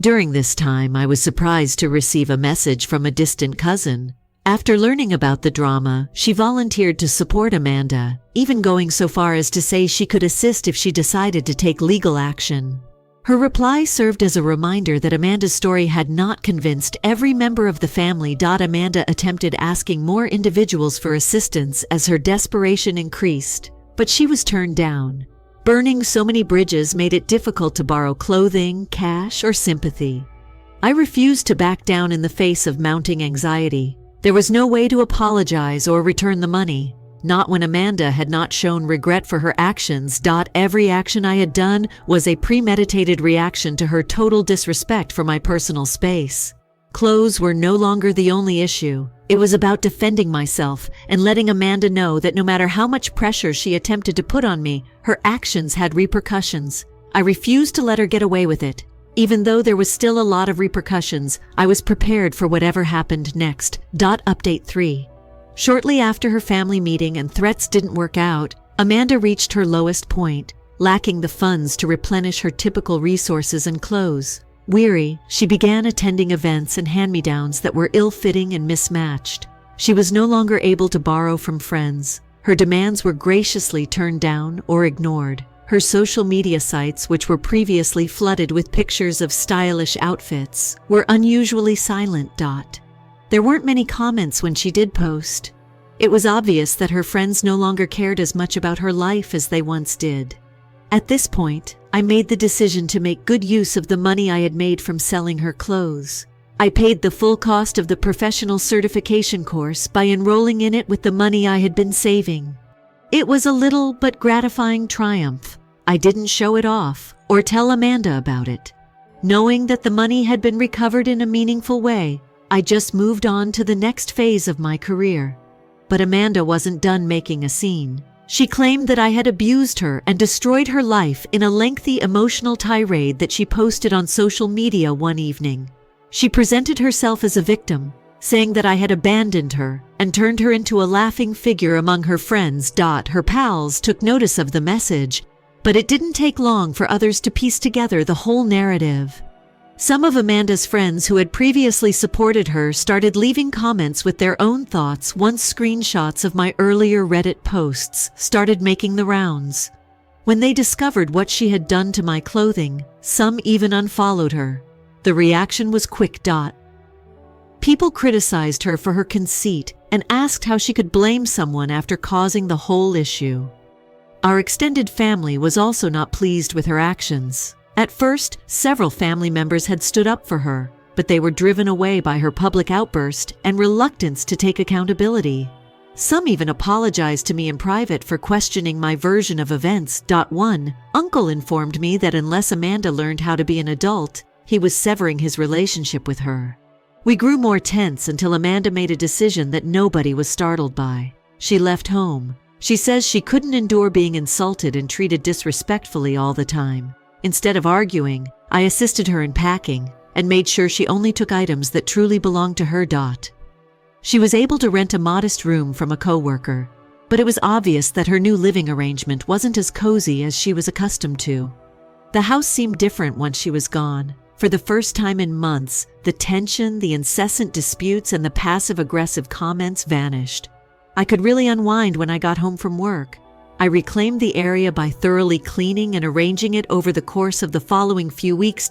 During this time, I was surprised to receive a message from a distant cousin. After learning about the drama, she volunteered to support Amanda, even going so far as to say she could assist if she decided to take legal action. Her reply served as a reminder that Amanda's story had not convinced every member of the family. Amanda attempted asking more individuals for assistance as her desperation increased, but she was turned down. Burning so many bridges made it difficult to borrow clothing, cash, or sympathy. I refused to back down in the face of mounting anxiety. There was no way to apologize or return the money. Not when Amanda had not shown regret for her actions. Every action I had done was a premeditated reaction to her total disrespect for my personal space. Clothes were no longer the only issue. It was about defending myself and letting Amanda know that no matter how much pressure she attempted to put on me, her actions had repercussions. I refused to let her get away with it. Even though there was still a lot of repercussions, I was prepared for whatever happened next. Update 3. Shortly after her family meeting and threats didn't work out, Amanda reached her lowest point, lacking the funds to replenish her typical resources and clothes. Weary, she began attending events and hand-me-downs that were ill-fitting and mismatched. She was no longer able to borrow from friends. Her demands were graciously turned down or ignored. Her social media sites, which were previously flooded with pictures of stylish outfits, were unusually silent. There weren't many comments when she did post. It was obvious that her friends no longer cared as much about her life as they once did. At this point, I made the decision to make good use of the money I had made from selling her clothes. I paid the full cost of the professional certification course by enrolling in it with the money I had been saving. It was a little but gratifying triumph. I didn't show it off or tell Amanda about it. Knowing that the money had been recovered in a meaningful way, I just moved on to the next phase of my career. But Amanda wasn't done making a scene. She claimed that I had abused her and destroyed her life in a lengthy emotional tirade that she posted on social media one evening. She presented herself as a victim, saying that I had abandoned her and turned her into a laughing figure among her friends. Her pals took notice of the message, But it didn't take long for others to piece together the whole narrative. Some of Amanda's friends who had previously supported her started leaving comments with their own thoughts once screenshots of my earlier Reddit posts started making the rounds. When they discovered what she had done to my clothing, some even unfollowed her. The reaction was quick. People criticized her for her conceit and asked how she could blame someone after causing the whole issue. Our extended family was also not pleased with her actions. At first, several family members had stood up for her, but they were driven away by her public outburst and reluctance to take accountability. Some even apologized to me in private for questioning my version of events. One uncle informed me that unless Amanda learned how to be an adult, he was severing his relationship with her. We grew more tense until Amanda made a decision that nobody was startled by. She left home. She says she couldn't endure being insulted and treated disrespectfully all the time. Instead of arguing, I assisted her in packing and made sure she only took items that truly belonged to her. She was able to rent a modest room from a coworker, but it was obvious that her new living arrangement wasn't as cozy as she was accustomed to. The house seemed different once she was gone. For the first time in months, the tension, the incessant disputes, and the passive-aggressive comments vanished. I could really unwind when I got home from work. I reclaimed the area by thoroughly cleaning and arranging it over the course of the following few weeks.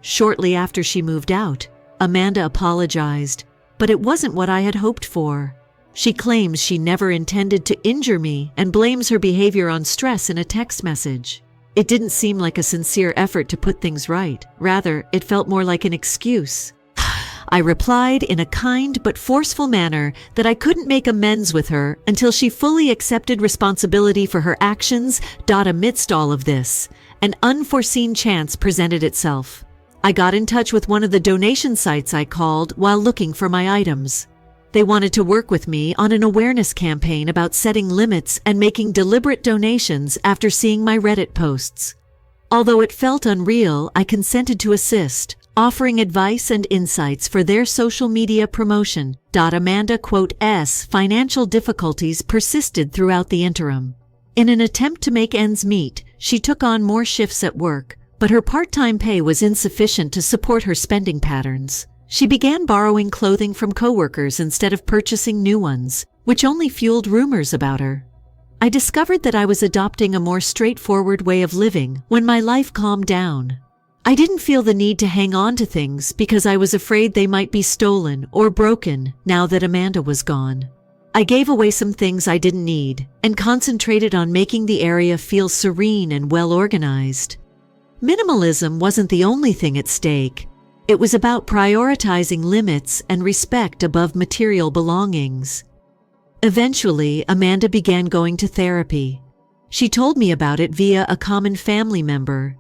Shortly after she moved out, Amanda apologized, but it wasn't what I had hoped for. She claims she never intended to injure me and blames her behavior on stress in a text message. It didn't seem like a sincere effort to put things right. Rather, it felt more like an excuse. I replied in a kind but forceful manner that I couldn't make amends with her until she fully accepted responsibility for her actions. Amidst all of this, an unforeseen chance presented itself. I got in touch with one of the donation sites I called while looking for my items. They wanted to work with me on an awareness campaign about setting limits and making deliberate donations after seeing my Reddit posts. Although it felt unreal, I consented to assist, offering advice and insights for their social media promotion. Amanda quote,'s financial difficulties persisted throughout the interim. In an attempt to make ends meet, she took on more shifts at work, but her part-time pay was insufficient to support her spending patterns. She began borrowing clothing from coworkers instead of purchasing new ones, which only fueled rumors about her. I discovered that I was adopting a more straightforward way of living when my life calmed down. I didn't feel the need to hang on to things because I was afraid they might be stolen or broken now that Amanda was gone. I gave away some things I didn't need and concentrated on making the area feel serene and well-organized. Minimalism wasn't the only thing at stake. It was about prioritizing limits and respect above material belongings. Eventually, Amanda began going to therapy. She told me about it via a common family member,